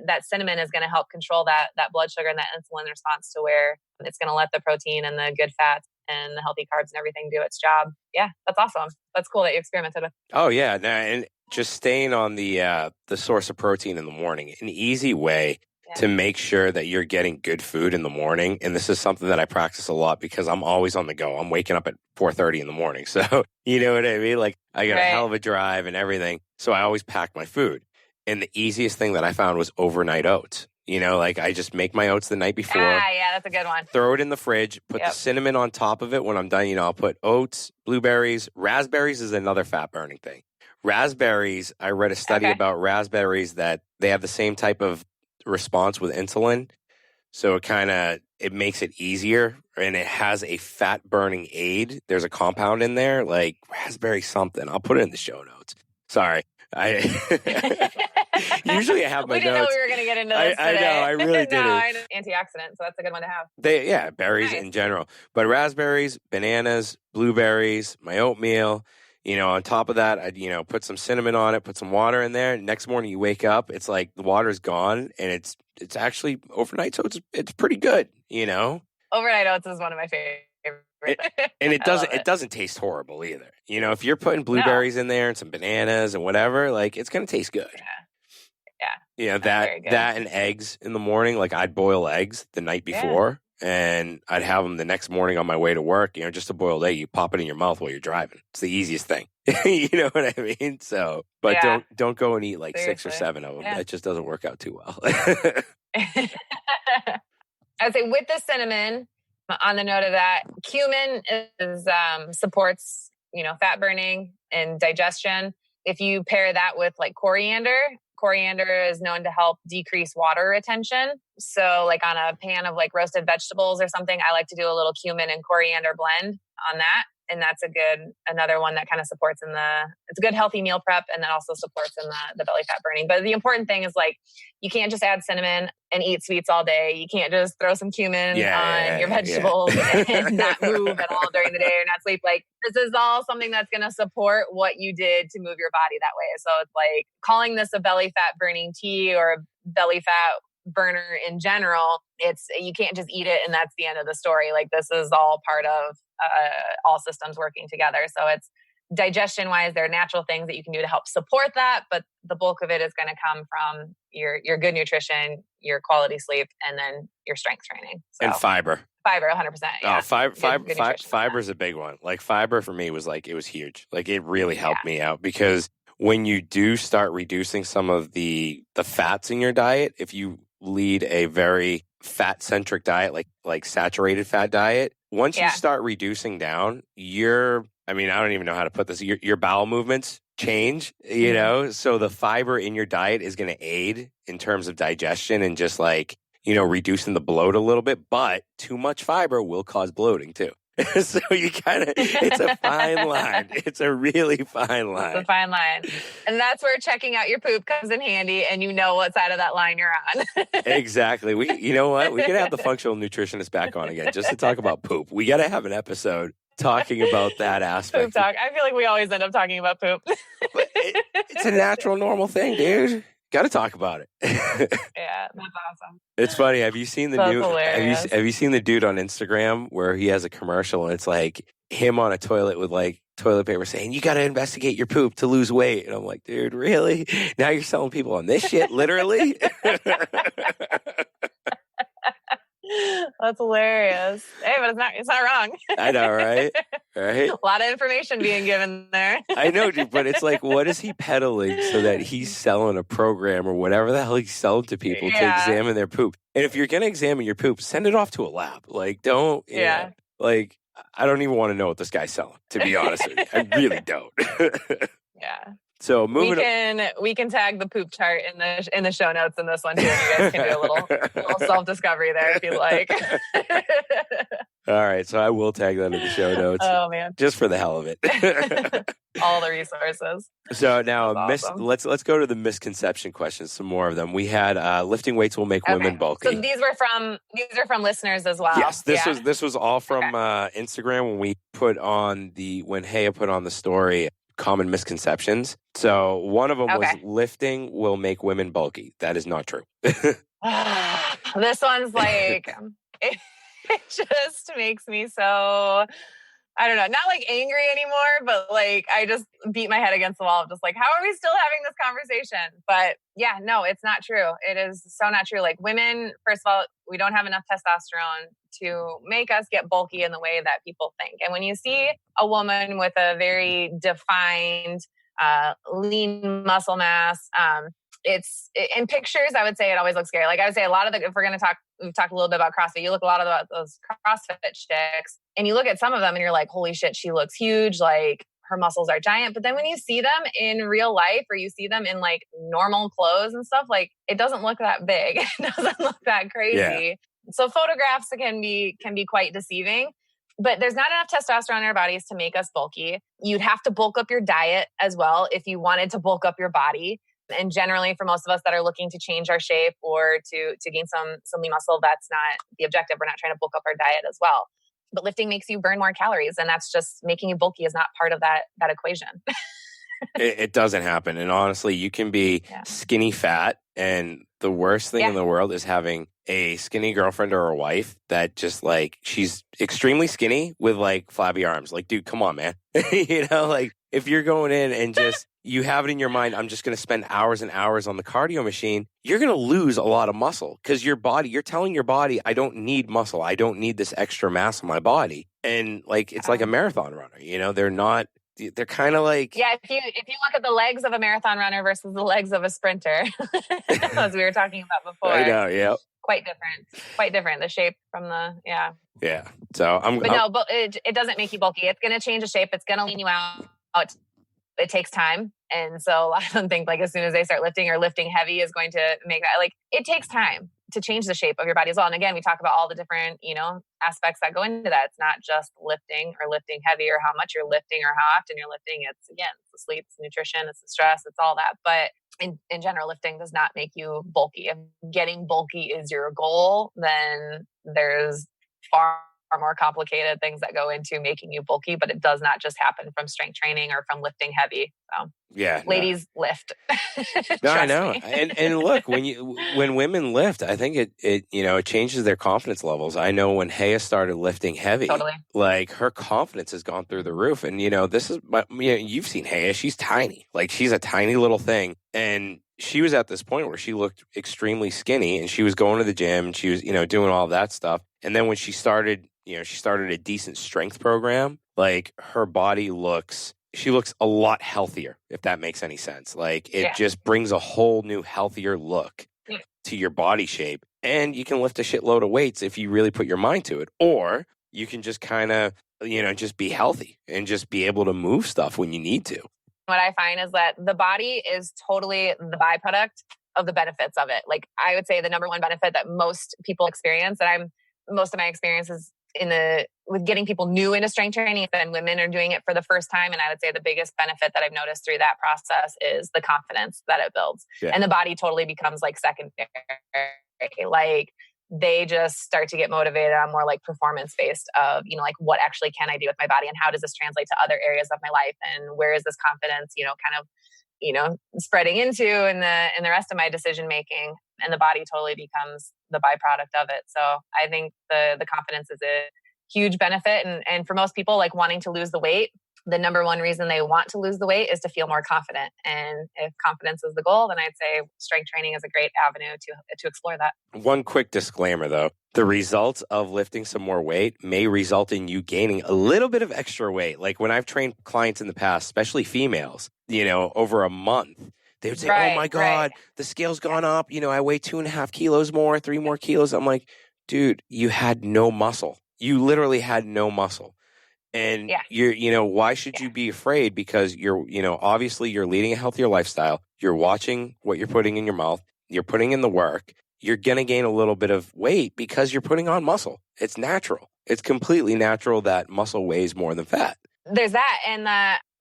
Speaker 3: that cinnamon is going to help control that blood sugar and that insulin response to where it's going to let the protein and the good fats and the healthy carbs and everything do its job. Yeah, that's awesome. That's cool that you experimented with.
Speaker 2: Oh yeah, and just staying on the source of protein in the morning. An easy way to make sure that you're getting good food in the morning, and this is something that I practice a lot because I'm always on the go. I'm waking up at 4:30 in the morning, so you know what I mean. Like I got a hell of a drive and everything, so I always pack my food. And the easiest thing that I found was overnight oats. You know, like I just make my oats the night before.
Speaker 3: Ah, yeah, that's a good one.
Speaker 2: Throw it in the fridge, put the cinnamon on top of it. When I'm done, you know, I'll put oats, blueberries. Raspberries is another fat burning thing. Raspberries, I read a study about raspberries that they have the same type of response with insulin. So it makes it easier, and it has a fat burning aid. There's a compound in there, like raspberry something. I'll put it in the show notes. Sorry. Usually I have my
Speaker 3: notes. We didn't know we were going to get into this today.
Speaker 2: I know, I really didn't.
Speaker 3: Antioxidant, so that's a good one to have.
Speaker 2: Berries in general. But raspberries, bananas, blueberries, my oatmeal. You know, on top of that, I'd, put some cinnamon on it, put some water in there. Next morning you wake up, it's like the water's gone, and it's actually overnight, so it's pretty good, you know?
Speaker 3: Overnight oats is one of my favorites.
Speaker 2: And it doesn't taste horrible either. You know, if you're putting blueberries in there and some bananas and whatever, like it's gonna taste good. Yeah. That and eggs in the morning. Like I'd boil eggs the night before and I'd have them the next morning on my way to work. You know, just a boiled egg, you pop it in your mouth while you're driving. It's the easiest thing. You know what I mean? So, but don't go and eat like 6 or 7 of them. That just doesn't work out too well.
Speaker 3: I'd say with the cinnamon, on the note of that, cumin supports, fat burning and digestion. If you pair that with like coriander is known to help decrease water retention. So like on a pan of like roasted vegetables or something, I like to do a little cumin and coriander blend on that. And that's another one that kind of supports it's a good healthy meal prep, and that also supports in the belly fat burning. But the important thing is like, you can't just add cinnamon and eat sweets all day. You can't just throw some cumin on your vegetables and not move at all during the day or not sleep. Like this is all something that's going to support what you did to move your body that way. So it's like calling this a belly fat burning tea or a belly fat burner in general. You can't just eat it and that's the end of the story. Like this is all part of all systems working together. So it's digestion wise, there are natural things that you can do to help support that, but the bulk of it is going to come from your good nutrition, your quality sleep, and then your strength training. So,
Speaker 2: and fiber.
Speaker 3: Fiber, 100%. Yeah.
Speaker 2: Fiber is a big one. Like fiber for me was like, it was huge. Like it really helped me out because when you do start reducing some of the fats in your diet, if you lead a very fat-centric diet, like saturated fat diet, once you start reducing down, I don't even know how to put this, your bowel movements change, you know? So the fiber in your diet is going to aid in terms of digestion and just like, reducing the bloat a little bit, but too much fiber will cause bloating too. So it's a fine line. It's a really fine line.
Speaker 3: It's a fine line. And that's where checking out your poop comes in handy and you know what side of that line you're on.
Speaker 2: Exactly. You know what? We could have the functional nutritionist back on again just to talk about poop. We got to have an episode talking about that aspect.
Speaker 3: Poop talk. I feel like we always end up talking about poop.
Speaker 2: But it's a natural, normal thing, dude. Got to talk about it.
Speaker 3: Yeah, that's awesome.
Speaker 2: It's funny. Have you seen the have you seen the dude on Instagram where he has a commercial and it's like him on a toilet with like toilet paper saying, "You got to investigate your poop to lose weight." And I'm like, dude, really? Now you're selling people on this shit, literally?
Speaker 3: That's hilarious. Hey, but it's not wrong.
Speaker 2: I know, right? Right?
Speaker 3: A lot of information being given there.
Speaker 2: I know, dude, but it's like, what is he peddling so that he's selling a program or whatever the hell he's selling to people to examine their poop? And if you're going to examine your poop, send it off to a lab. Like, don't, like, I don't even want to know what this guy's selling, to be honest with you. I really don't.
Speaker 3: Yeah.
Speaker 2: So
Speaker 3: we can tag the poop chart in the show notes in this one too. You guys can do a little self-discovery there if you like.
Speaker 2: All right, so I will tag that in the show notes.
Speaker 3: Oh man,
Speaker 2: just for the hell of it.
Speaker 3: All the resources.
Speaker 2: So now
Speaker 3: awesome.
Speaker 2: let's go to the misconception questions. Some more of them. We had lifting weights will make women bulky.
Speaker 3: So these are from listeners as well.
Speaker 2: Yes, this was all from Instagram when Haya put on the story. Common misconceptions. So one of them was lifting will make women bulky. That is not true.
Speaker 3: This one's like, It just makes me so, I don't know, not like angry anymore, but like I just beat my head against the wall. Just like, how are we still having this conversation? But yeah, no, it's not true. It is so not true. Like women, first of all, we don't have enough testosterone to make us get bulky in the way that people think. And when you see a woman with a very defined, lean muscle mass, it's in pictures, I would say it always looks scary. Like I would say a lot of the, if we're going to talk, we've talked a little bit about CrossFit. You look a lot of those CrossFit chicks and you look at some of them and you're like, holy shit, she looks huge. Like her muscles are giant. But then when you see them in real life or you see them in like normal clothes and stuff, like it doesn't look that big. It doesn't look that crazy. Yeah. So photographs can be quite deceiving. But there's not enough testosterone in our bodies to make us bulky. You'd have to bulk up your diet as well if you wanted to bulk up your body. And generally, for most of us that are looking to change our shape or to gain some lean muscle, that's not the objective. We're not trying to bulk up our diet as well. But lifting makes you burn more calories, and that's just making you bulky is not part of that equation.
Speaker 2: It doesn't happen. And honestly, you can be skinny fat, and the worst thing in the world is having a skinny girlfriend or a wife that just like, she's extremely skinny with like flabby arms. Like, dude, come on, man. You know, like if you're going in and just, you have it in your mind, I'm just going to spend hours and hours on the cardio machine, you're going to lose a lot of muscle because your body, you're telling your body, I don't need muscle. I don't need this extra mass on my body. And like, it's like a marathon runner, you know, they're kind of like...
Speaker 3: Yeah, if you look at the legs of a marathon runner versus the legs of a sprinter, as we were talking about before.
Speaker 2: I know, yeah.
Speaker 3: Quite different. The shape from the,
Speaker 2: Yeah. So
Speaker 3: but it doesn't make you bulky. It's going to change the shape. It's going to lean you out. It takes time. And so a lot of them think like as soon as they start lifting or lifting heavy is going to make that, like it takes time to change the shape of your body as well. And again, we talk about all the different, aspects that go into that. It's not just lifting or lifting heavy or how much you're lifting or how often you're lifting. It's again, it's the sleep, it's the nutrition, it's the stress, it's all that. But in general, lifting does not make you bulky. If getting bulky is your goal, then there's far more complicated things that go into making you bulky, but it does not just happen from strength training or from lifting heavy. So ladies lift.
Speaker 2: No, I know. And look, when women lift, I think it changes their confidence levels. I know when Haya started lifting heavy, like her confidence has gone through the roof. And this is you've seen Haya, she's tiny. Like she's a tiny little thing. And she was at this point where she looked extremely skinny and she was going to the gym and she was, doing all that stuff. And then when she started a decent strength program, like her body she looks a lot healthier, if that makes any sense. Like it just brings a whole new healthier look to your body shape. And you can lift a shitload of weights if you really put your mind to it. Or you can just kind of, just be healthy and just be able to move stuff when you need to.
Speaker 3: What I find is that the body is totally the byproduct of the benefits of it. Like I would say the number one benefit that most people experience, and most of my experiences with getting people new into strength training and women are doing it for the first time. And I would say the biggest benefit that I've noticed through that process is the confidence that it builds. Yeah. And the body totally becomes like secondary. Like they just start to get motivated on more like performance based of, like what actually can I do with my body and how does this translate to other areas of my life? And where is this confidence, spreading into in the rest of my decision making, and the body totally becomes the byproduct of it. So I think the confidence is a huge benefit. And for most people, like wanting to lose the weight, the number one reason they want to lose the weight is to feel more confident. And if confidence is the goal, then I'd say strength training is a great avenue to explore that.
Speaker 2: One quick disclaimer though, the results of lifting some more weight may result in you gaining a little bit of extra weight. Like when I've trained clients in the past, especially females, over a month, they would say, oh my God, the scale's gone up. I weigh 2.5 kilos more, 3 more kilos. I'm like, dude, you had no muscle. You literally had no muscle. And why should you be afraid? Because obviously you're leading a healthier lifestyle. You're watching what you're putting in your mouth. You're putting in the work. You're going to gain a little bit of weight because you're putting on muscle. It's natural. It's completely natural that muscle weighs more than fat.
Speaker 3: There's that. And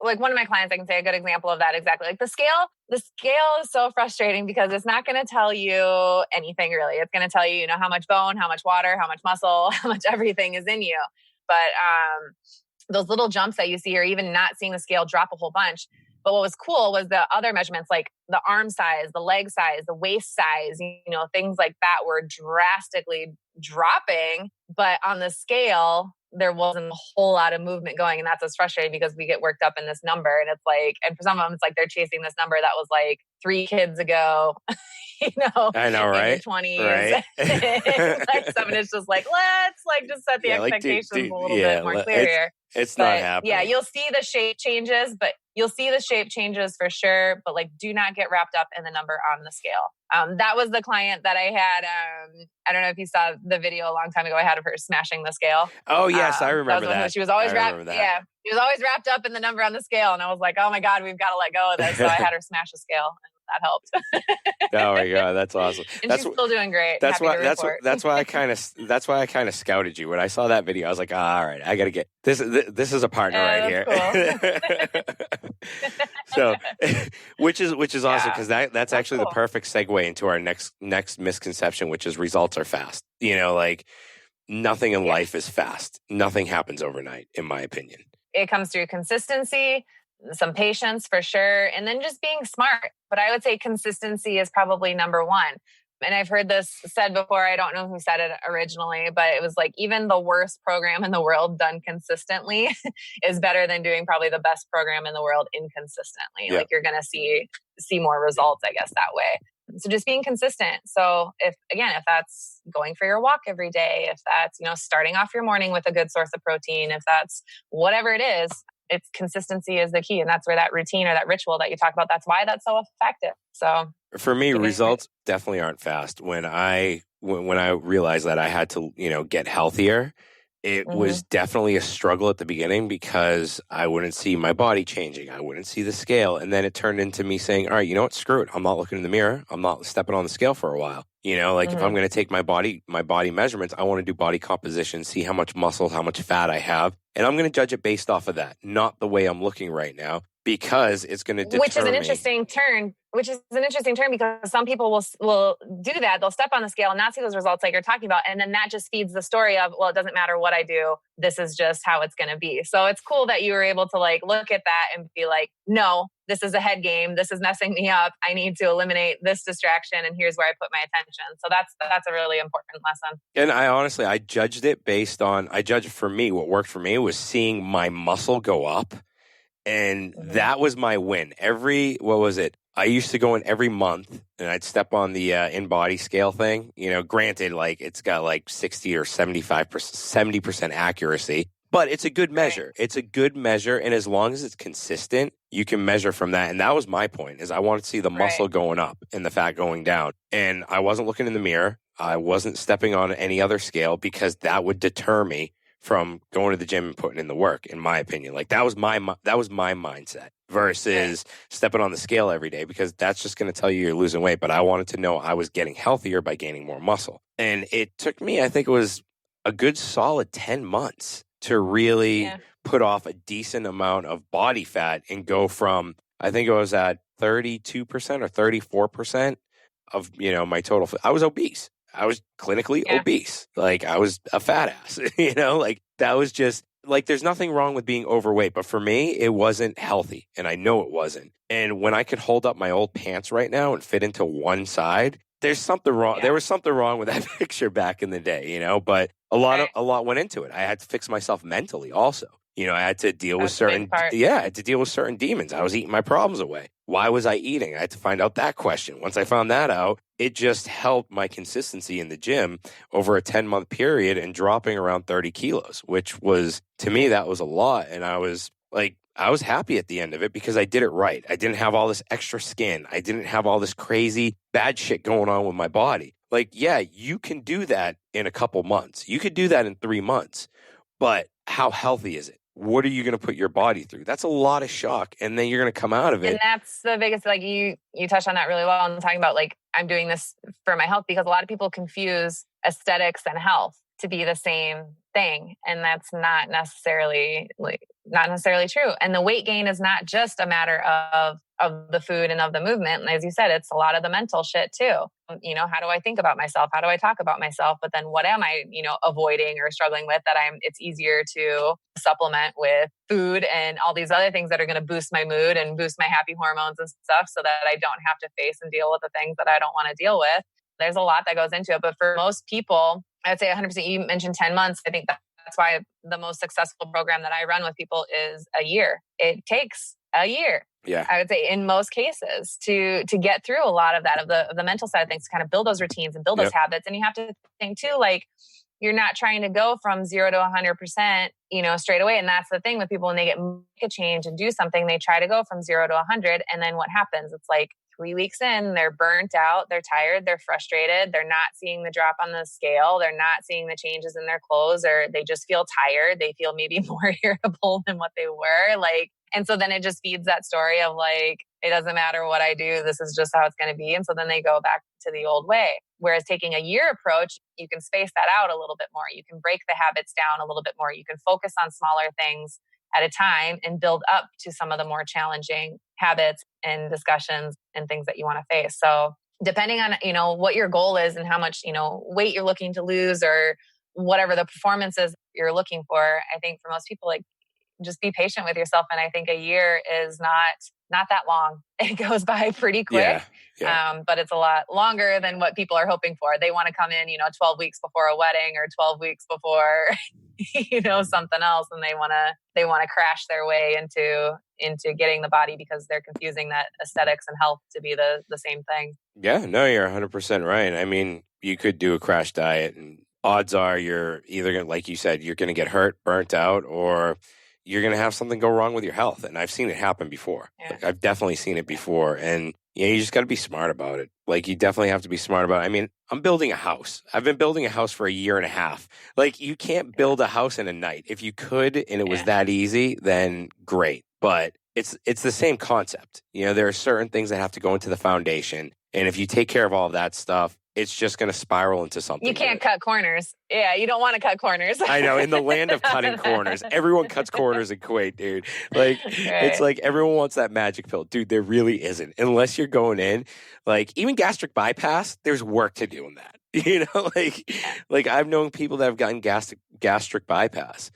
Speaker 3: like one of my clients, I can say a good example of that exactly. Like the scale is so frustrating because it's not going to tell you anything really. It's going to tell you, how much bone, how much water, how much muscle, how much everything is in you. But those little jumps that you see, or even not seeing the scale drop a whole bunch. But what was cool was the other measurements, like the arm size, the leg size, the waist size, things like that were drastically dropping, but on the scale, there wasn't a whole lot of movement going. And that's what's frustrating because we get worked up in this number. And it's like, and for some of them, it's like they're chasing this number that was like 3 kids ago, you know,
Speaker 2: I know, right?
Speaker 3: in your 20s.
Speaker 2: Right.
Speaker 3: Like someone is just like, let's like just set the expectations a little bit more clear here.
Speaker 2: It's not happening.
Speaker 3: Yeah, you'll see the shape changes, for sure. But like, do not get wrapped up in the number on the scale. That was the client that I had. I don't know if you saw the video a long time ago. I had of her smashing the scale.
Speaker 2: Oh yes, I remember that.
Speaker 3: She was always wrapped. Yeah, she was always wrapped up in the number on the scale, and I was like, oh my God, we've got to let go of this. So I had her smash the scale. That helped.
Speaker 2: Oh my God, that's awesome.
Speaker 3: And she's still doing great. That's
Speaker 2: why I kind of scouted you when I saw that video. I was like, all right, I got to get this. This is a partner right here.
Speaker 3: Cool.
Speaker 2: So, which is awesome because that's actually the perfect segue into our next misconception, which is results are fast. You know, like nothing in life is fast. Nothing happens overnight, in my opinion.
Speaker 3: It comes through consistency, some patience for sure, and then just being smart. But I would say consistency is probably number one. And I've heard this said before. I don't know who said it originally, but it was like even the worst program in the world done consistently is better than doing probably the best program in the world inconsistently. Yeah. Like you're going to see more results, I guess, that way. So just being consistent. So if that's going for your walk every day, if that's, starting off your morning with a good source of protein, if that's whatever it is, it's consistency is the key. And that's where that routine or that ritual that you talk about, that's why that's so effective. So
Speaker 2: for me, results definitely aren't fast. When I realized that I had to, get healthier, it was definitely a struggle at the beginning because I wouldn't see my body changing. I wouldn't see the scale. And then it turned into me saying, all right, you know what? Screw it. I'm not looking in the mirror. I'm not stepping on the scale for a while. If I'm going to take my body measurements, I want to do body composition, see how much muscle, how much fat I have. And I'm going to judge it based off of that, not the way I'm looking right now, because it's going to deter
Speaker 3: Which is an interesting turn because some people will do that. They'll step on the scale and not see those results like you're talking about. And then that just feeds the story of, well, it doesn't matter what I do. This is just how it's going to be. So it's cool that you were able to like look at that and be like, no, this is a head game. This is messing me up. I need to eliminate this distraction. And here's where I put my attention. So that's a really important lesson.
Speaker 2: And I judged it for me. What worked for me was seeing my muscle go up. And that was my win. I used to go in every month and I'd step on the in-body scale thing. Granted, like it's got like 60 or 70% accuracy, but it's a good measure. Right. It's a good measure. And as long as it's consistent, you can measure from that. And that was my point, is I wanted to see the muscle going up and the fat going down. And I wasn't looking in the mirror. I wasn't stepping on any other scale because that would deter me from going to the gym and putting in the work, in my opinion. Like that was my mindset versus stepping on the scale every day, because that's just going to tell you you're losing weight. But I wanted to know I was getting healthier by gaining more muscle. And it took me, I think it was a good solid 10 months to really put off a decent amount of body fat and go from, I think it was at 32% or 34% of, my total. I was obese. I was clinically obese. Like I was a fat ass, like that was just like, there's nothing wrong with being overweight, but for me, it wasn't healthy. And I know it wasn't. And when I could hold up my old pants right now and fit into one side, there's something wrong. Yeah. There was something wrong with that picture back in the day, but a lot went into it. I had to fix myself mentally also. I had to deal with certain demons. I was eating my problems away. Why was I eating? I had to find out that question. Once I found that out, it just helped my consistency in the gym over a 10-month period and dropping around 30 kilos, which was, to me, that was a lot. And I was happy at the end of it because I did it right. I didn't have all this extra skin. I didn't have all this crazy bad shit going on with my body. Like, yeah, you can do that in a couple months. You could do that in 3 months, but how healthy is it? What are you going to put your body through? That's a lot of shock. And then you're going to come out of it.
Speaker 3: And that's the biggest, like you touched on that really well. I'm talking about like, I'm doing this for my health, because a lot of people confuse aesthetics and health to be the same thing. And that's not necessarily true. And the weight gain is not just a matter of the food and of the movement. And as you said, it's a lot of the mental shit too. How do I think about myself? How do I talk about myself? But then what am I, avoiding or struggling with that it's easier to supplement with food and all these other things that are going to boost my mood and boost my happy hormones and stuff, so that I don't have to face and deal with the things that I don't want to deal with. There's a lot that goes into it. But for most people, I'd say 100%. You mentioned 10 months. I think that's why the most successful program that I run with people is a year. It takes a year.
Speaker 2: Yeah.
Speaker 3: I would say in most cases to get through a lot of that, of the mental side of things, to kind of build those routines and build those habits. And you have to think too, like, you're not trying to go from 0 to 100%, straight away. And that's the thing with people when they make a change and do something, they try to go from 0 to 100. And then what happens? It's like 3 weeks in, they're burnt out, they're tired, they're frustrated, they're not seeing the drop on the scale, they're not seeing the changes in their clothes, or they just feel tired. They feel maybe more irritable than what they were. And so then it just feeds that story of like, it doesn't matter what I do, this is just how it's going to be. And so then they go back to the old way. Whereas taking a year approach, you can space that out a little bit more. You can break the habits down a little bit more. You can focus on smaller things at a time and build up to some of the more challenging habits and discussions and things that you want to face. So depending on, what your goal is and how much, weight you're looking to lose or whatever the performance is you're looking for, I think for most people, like, just be patient with yourself. And I think a year is not that long. It goes by pretty quick.
Speaker 2: Yeah.
Speaker 3: But it's a lot longer than what people are hoping for. They want to come in, 12 weeks before a wedding or 12 weeks before, something else. And they want to crash their way into getting the body because they're confusing that aesthetics and health to be the same thing.
Speaker 2: Yeah, no, you're 100% right. I mean, you could do a crash diet and odds are you're either going to, like you said, you're going to get hurt, burnt out, or you're going to have something go wrong with your health. And I've seen it happen before.
Speaker 3: Yeah.
Speaker 2: Like, I've definitely seen it before. And you just got to be smart about it. Like, you definitely have to be smart about it. I mean, I'm building a house. I've been building a house for a year and a half. Like, you can't build a house in a night. If you could and it was that easy, then great. But it's the same concept. There are certain things that have to go into the foundation. And if you take care of all of that stuff, it's just going to spiral into something.
Speaker 3: You can't cut corners. Yeah, you don't want to cut corners.
Speaker 2: I know. In the land of cutting corners, everyone cuts corners in Kuwait, dude. Like, It's like everyone wants that magic pill. Dude, there really isn't. Unless you're going in, like, even gastric bypass, there's work to do in that. Like I've known people that have gotten gastric bypass.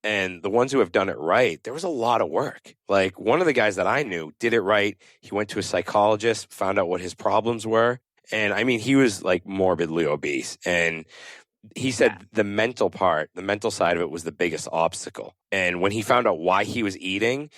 Speaker 2: And the ones who have done it right, there was a lot of work. Like, one of the guys that I knew did it right. He went to a psychologist, found out what his problems were. And I mean, he was like morbidly obese. And he said the mental side of it was the biggest obstacle. And when he found out why he was eating,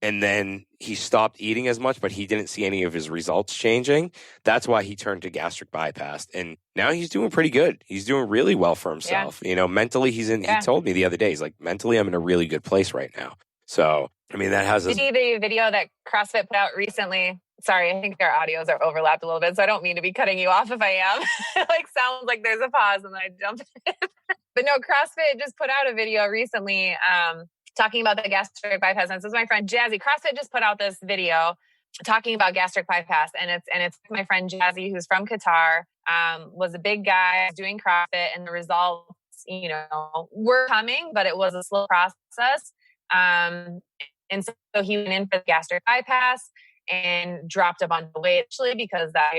Speaker 2: and then he stopped eating as much, but he didn't see any of his results changing, that's why he turned to gastric bypass. And now he's doing pretty good. He's doing really well for himself. Mentally, he told me the other day, he's like, mentally, I'm in a really good place right now. So, I mean, that has...
Speaker 3: Did you see the video that CrossFit put out recently? Sorry, I think our audios are overlapped a little bit, so I don't mean to be cutting you off if I am. It sounds like there's a pause and I jumped in. But no, CrossFit just put out a video recently talking about the gastric bypass. And this is my friend Jazzy. CrossFit just put out this video talking about gastric bypass. And it's my friend Jazzy, who's from Qatar, was a big guy doing CrossFit, and the results, were coming, but it was a slow process. And so he went in for the gastric bypass and dropped a bunch of weight, actually, because that,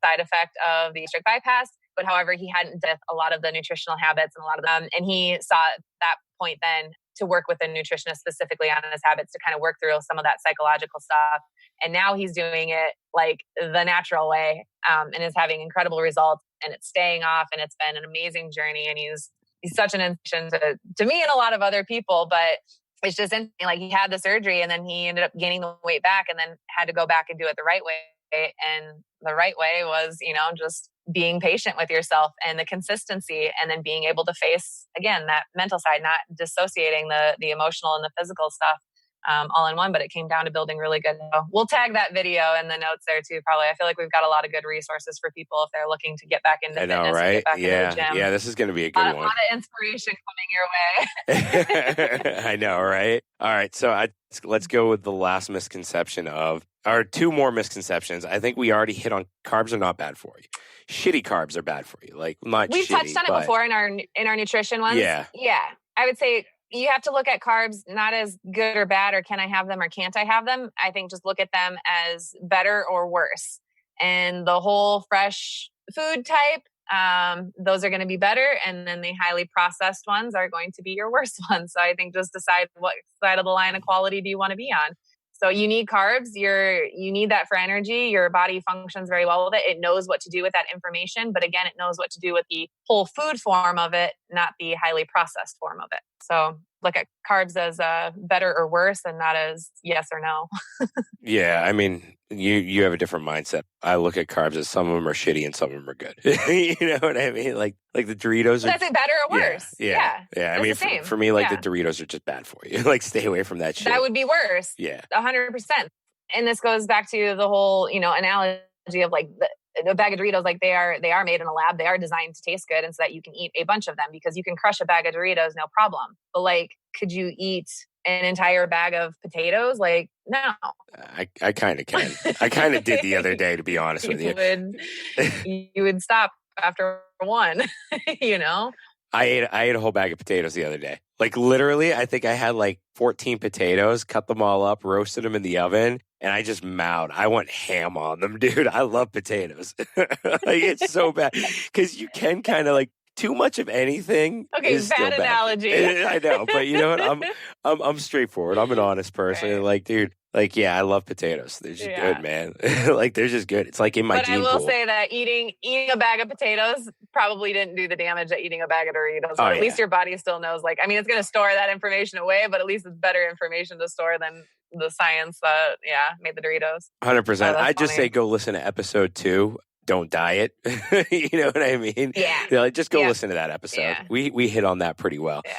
Speaker 3: side effect of the gastric bypass. But however, he hadn't done a lot of the nutritional habits and a lot of them. And he saw at that point then to work with a nutritionist specifically on his habits to kind of work through some of that psychological stuff. And now he's doing it like the natural way, and is having incredible results, and it's staying off, and it's been an amazing journey. And he's such an inspiration to me and a lot of other people, but it's just interesting. Like, he had the surgery and then he ended up gaining the weight back and then had to go back and do it the right way. And the right way was, just being patient with yourself and the consistency, and then being able to face, again, that mental side, not dissociating the emotional and the physical stuff all in one. But it came down to building really good. We'll tag that video in the notes there too, probably. I feel like we've got a lot of good resources for people if they're looking to get back into fitness. I know, right? Get back into the gym.
Speaker 2: Yeah, this is going to be a good one.
Speaker 3: A lot of inspiration coming your way.
Speaker 2: I know, right? All right, so let's go with the last misconception or two more misconceptions. I think we already hit on carbs are not bad for you. Shitty carbs are bad for you. Like, not
Speaker 3: We've touched on it before in our nutrition ones.
Speaker 2: Yeah.
Speaker 3: I would say you have to look at carbs not as good or bad, or can I have them or can't I have them? I think just look at them as better or worse. And the whole fresh food type, those are going to be better. And then the highly processed ones are going to be your worst ones. So I think just decide what side of the line of quality do you want to be on. So you need carbs. You need that for energy. Your body functions very well with it. It knows what to do with that information. But again, it knows what to do with the whole food form of it, not the highly processed form of it. So look at carbs as better or worse and not as yes or no.
Speaker 2: Yeah, I mean, you have a different mindset. I look at carbs as some of them are shitty and some of them are good. You know what I mean? Like the Doritos.
Speaker 3: That's it, better or worse.
Speaker 2: Yeah. I mean, for me, like the Doritos are just bad for you. Like stay away from that shit.
Speaker 3: That would be worse.
Speaker 2: Yeah.
Speaker 3: 100%. And this goes back to the whole, analogy of like the bag of Doritos, like they are made in a lab. They are designed to taste good and so that you can eat a bunch of them because you can crush a bag of Doritos, no problem. But like, could you eat an entire bag of potatoes? Like, no.
Speaker 2: I kind of can. I kind of did the other day, to be honest with you.
Speaker 3: You would stop after one,
Speaker 2: I ate a whole bag of potatoes the other day. Like literally, I think I had like 14 potatoes, cut them all up, roasted them in the oven, and I just mowed. I went ham on them, dude. I love potatoes. Like it's so bad because you can kind of like too much of anything.
Speaker 3: Okay,
Speaker 2: is
Speaker 3: bad analogy.
Speaker 2: I know, but you know what? I'm straightforward. I'm an honest person. Right. Like, dude. Like, yeah, I love potatoes. They're just good, man. Like, they're just good. It's like in my gene pool. But I will
Speaker 3: say that eating a bag of potatoes probably didn't do the damage that eating a bag of Doritos. But at least your body still knows. Like, I mean, it's going to store that information away, but at least it's better information to store than the science that, made the Doritos.
Speaker 2: 100%. I'd just say go listen to episode 2. Don't diet. You know what I mean?
Speaker 3: Yeah.
Speaker 2: Just go listen to that episode. Yeah. We hit on that pretty well.
Speaker 3: Yeah.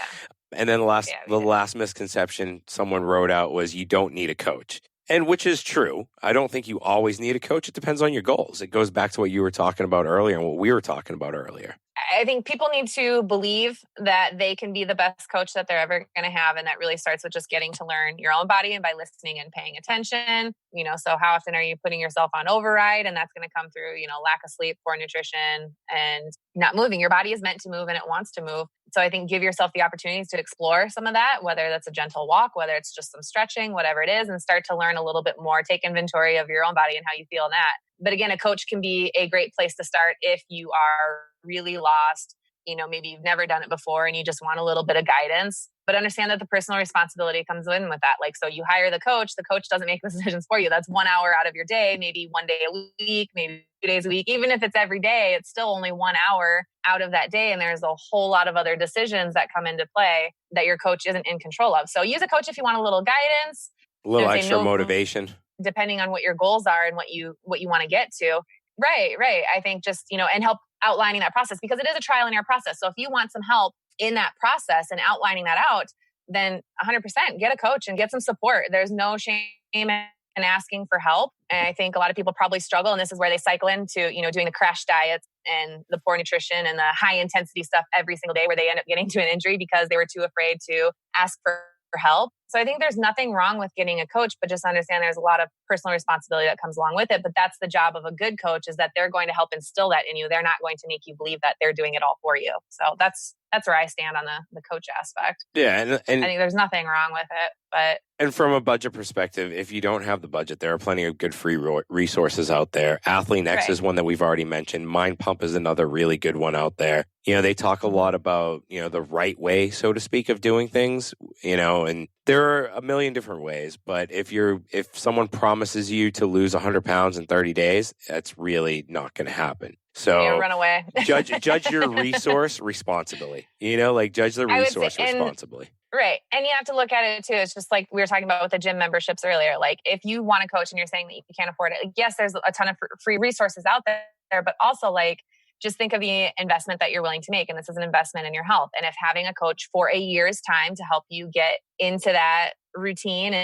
Speaker 2: And then the last misconception someone wrote out was you don't need a coach. And which is true. I don't think you always need a coach. It depends on your goals. It goes back to what you were talking about earlier and what we were talking about earlier.
Speaker 3: I think people need to believe that they can be the best coach that they're ever going to have. And that really starts with just getting to learn your own body and by listening and paying attention. So how often are you putting yourself on override? And that's going to come through, lack of sleep, poor nutrition, and not moving. Your body is meant to move and it wants to move. So I think give yourself the opportunities to explore some of that, whether that's a gentle walk, whether it's just some stretching, whatever it is, and start to learn a little bit more, take inventory of your own body and how you feel in that. But again, a coach can be a great place to start if you are really lost. Maybe you've never done it before and you just want a little bit of guidance, but understand that the personal responsibility comes in with that. Like, so you hire the coach doesn't make the decisions for you. That's 1 hour out of your day, maybe 1 day a week, maybe 2 days a week. Even if it's every day, it's still only 1 hour out of that day. And there's a whole lot of other decisions that come into play that your coach isn't in control of. So use a coach if you want a little guidance,
Speaker 2: a little extra motivation,
Speaker 3: depending on what your goals are and what you want to get to. Right. I think just, and help outlining that process because it is a trial and error process. So if you want some help in that process and outlining that out, then 100% get a coach and get some support. There's no shame in asking for help. And I think a lot of people probably struggle. And this is where they cycle into, doing the crash diets and the poor nutrition and the high intensity stuff every single day where they end up getting to an injury because they were too afraid to ask for help. So I think there's nothing wrong with getting a coach, but just understand there's a lot of personal responsibility that comes along with it. But that's the job of a good coach is that they're going to help instill that in you. They're not going to make you believe that they're doing it all for you. So that's where I stand on the coach aspect.
Speaker 2: Yeah. And
Speaker 3: I think there's nothing wrong with it, but.
Speaker 2: And from a budget perspective, if you don't have the budget, there are plenty of good free resources out there. Athlete X is one that we've already mentioned. Mind Pump is another really good one out there. They talk a lot about, the right way, so to speak, of doing things, and there are a million different ways. But if someone promises you to lose 100 pounds in 30 days, that's really not going to happen. So
Speaker 3: run away.
Speaker 2: judge your resource responsibly, judge the resource responsibly.
Speaker 3: Right. And you have to look at it too. It's just like we were talking about with the gym memberships earlier. Like if you want a coach and you're saying that you can't afford it, yes, there's a ton of free resources out there, but also like, just think of the investment that you're willing to make. And this is an investment in your health. And if having a coach for a year's time to help you get into that routine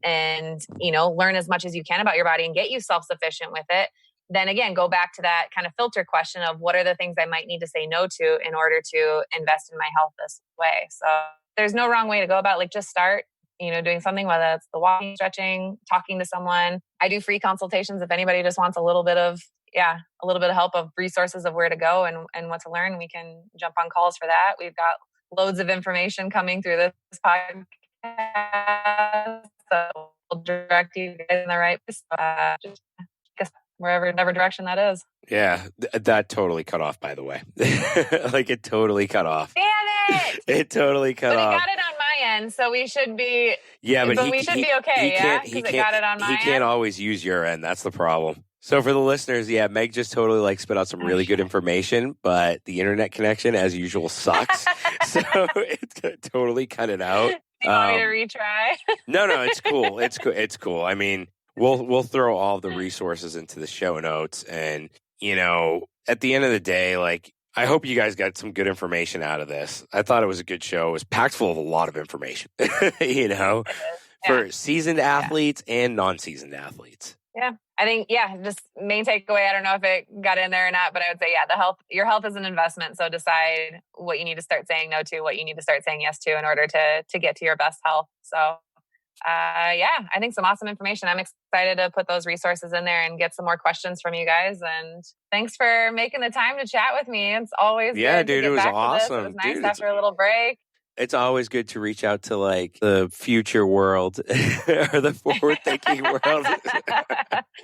Speaker 3: and learn as much as you can about your body and get you self-sufficient with it, then again, go back to that kind of filter question of what are the things I might need to say no to in order to invest in my health this way. So there's no wrong way to go about just start, doing something, whether it's the walking, stretching, talking to someone. I do free consultations if anybody just wants a little bit of help of resources of where to go and what to learn. We can jump on calls for that. We've got loads of information coming through this podcast. So we'll direct you guys in the right place. Just whatever direction that is.
Speaker 2: Yeah, that totally cut off, by the way. Like it totally cut off.
Speaker 3: Damn it!
Speaker 2: It totally cut off.
Speaker 3: I got it on my again, so we should be.
Speaker 2: Yeah, but
Speaker 3: we should be okay. Yeah, because I got it on my
Speaker 2: He can't always use your end. That's the problem. So for the listeners, yeah, Meg just totally like spit out some really good information, but the internet connection, as usual, sucks. So it's gonna totally cut it out.
Speaker 3: You want me to retry?
Speaker 2: No, it's cool. It's cool. I mean, we'll throw all the resources into the show notes, and at the end of the day, like, I hope you guys got some good information out of this. I thought it was a good show. It was packed full of a lot of information, for seasoned athletes and non-seasoned athletes.
Speaker 3: Yeah. I think, just main takeaway. I don't know if it got in there or not, but I would say, your health is an investment. So decide what you need to start saying no to, what you need to start saying yes to in order to get to your best health. So, I think some awesome information. I'm excited to put those resources in there and get some more questions from you guys. And thanks for making the time to chat with me. It's always good
Speaker 2: dude,
Speaker 3: to get
Speaker 2: it was
Speaker 3: back
Speaker 2: awesome.
Speaker 3: To this. It was nice after a little break.
Speaker 2: It's always good to reach out to like the future world or the forward-thinking world.
Speaker 3: But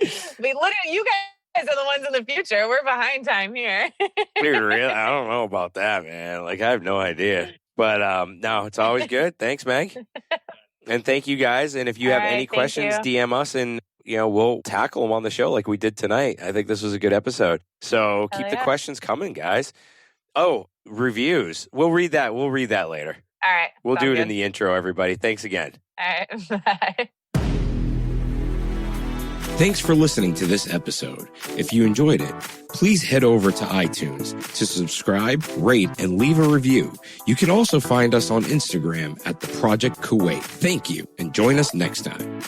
Speaker 3: look at you guys are the ones in the future. We're behind time here.
Speaker 2: Dude, really? I don't know about that, man. Like, I have no idea. But no, it's always good. Thanks, Meg. And thank you guys. And if you have any questions, DM us and we'll tackle them on the show like we did tonight. I think this was a good episode. So keep the questions coming, guys. Oh, reviews. We'll read that later.
Speaker 3: All right.
Speaker 2: We'll do it in the intro, everybody. Thanks again.
Speaker 3: All right. Bye.
Speaker 1: Thanks for listening to this episode. If you enjoyed it, please head over to iTunes to subscribe, rate, and leave a review. You can also find us on Instagram at The Project Kuwait. Thank you, and join us next time.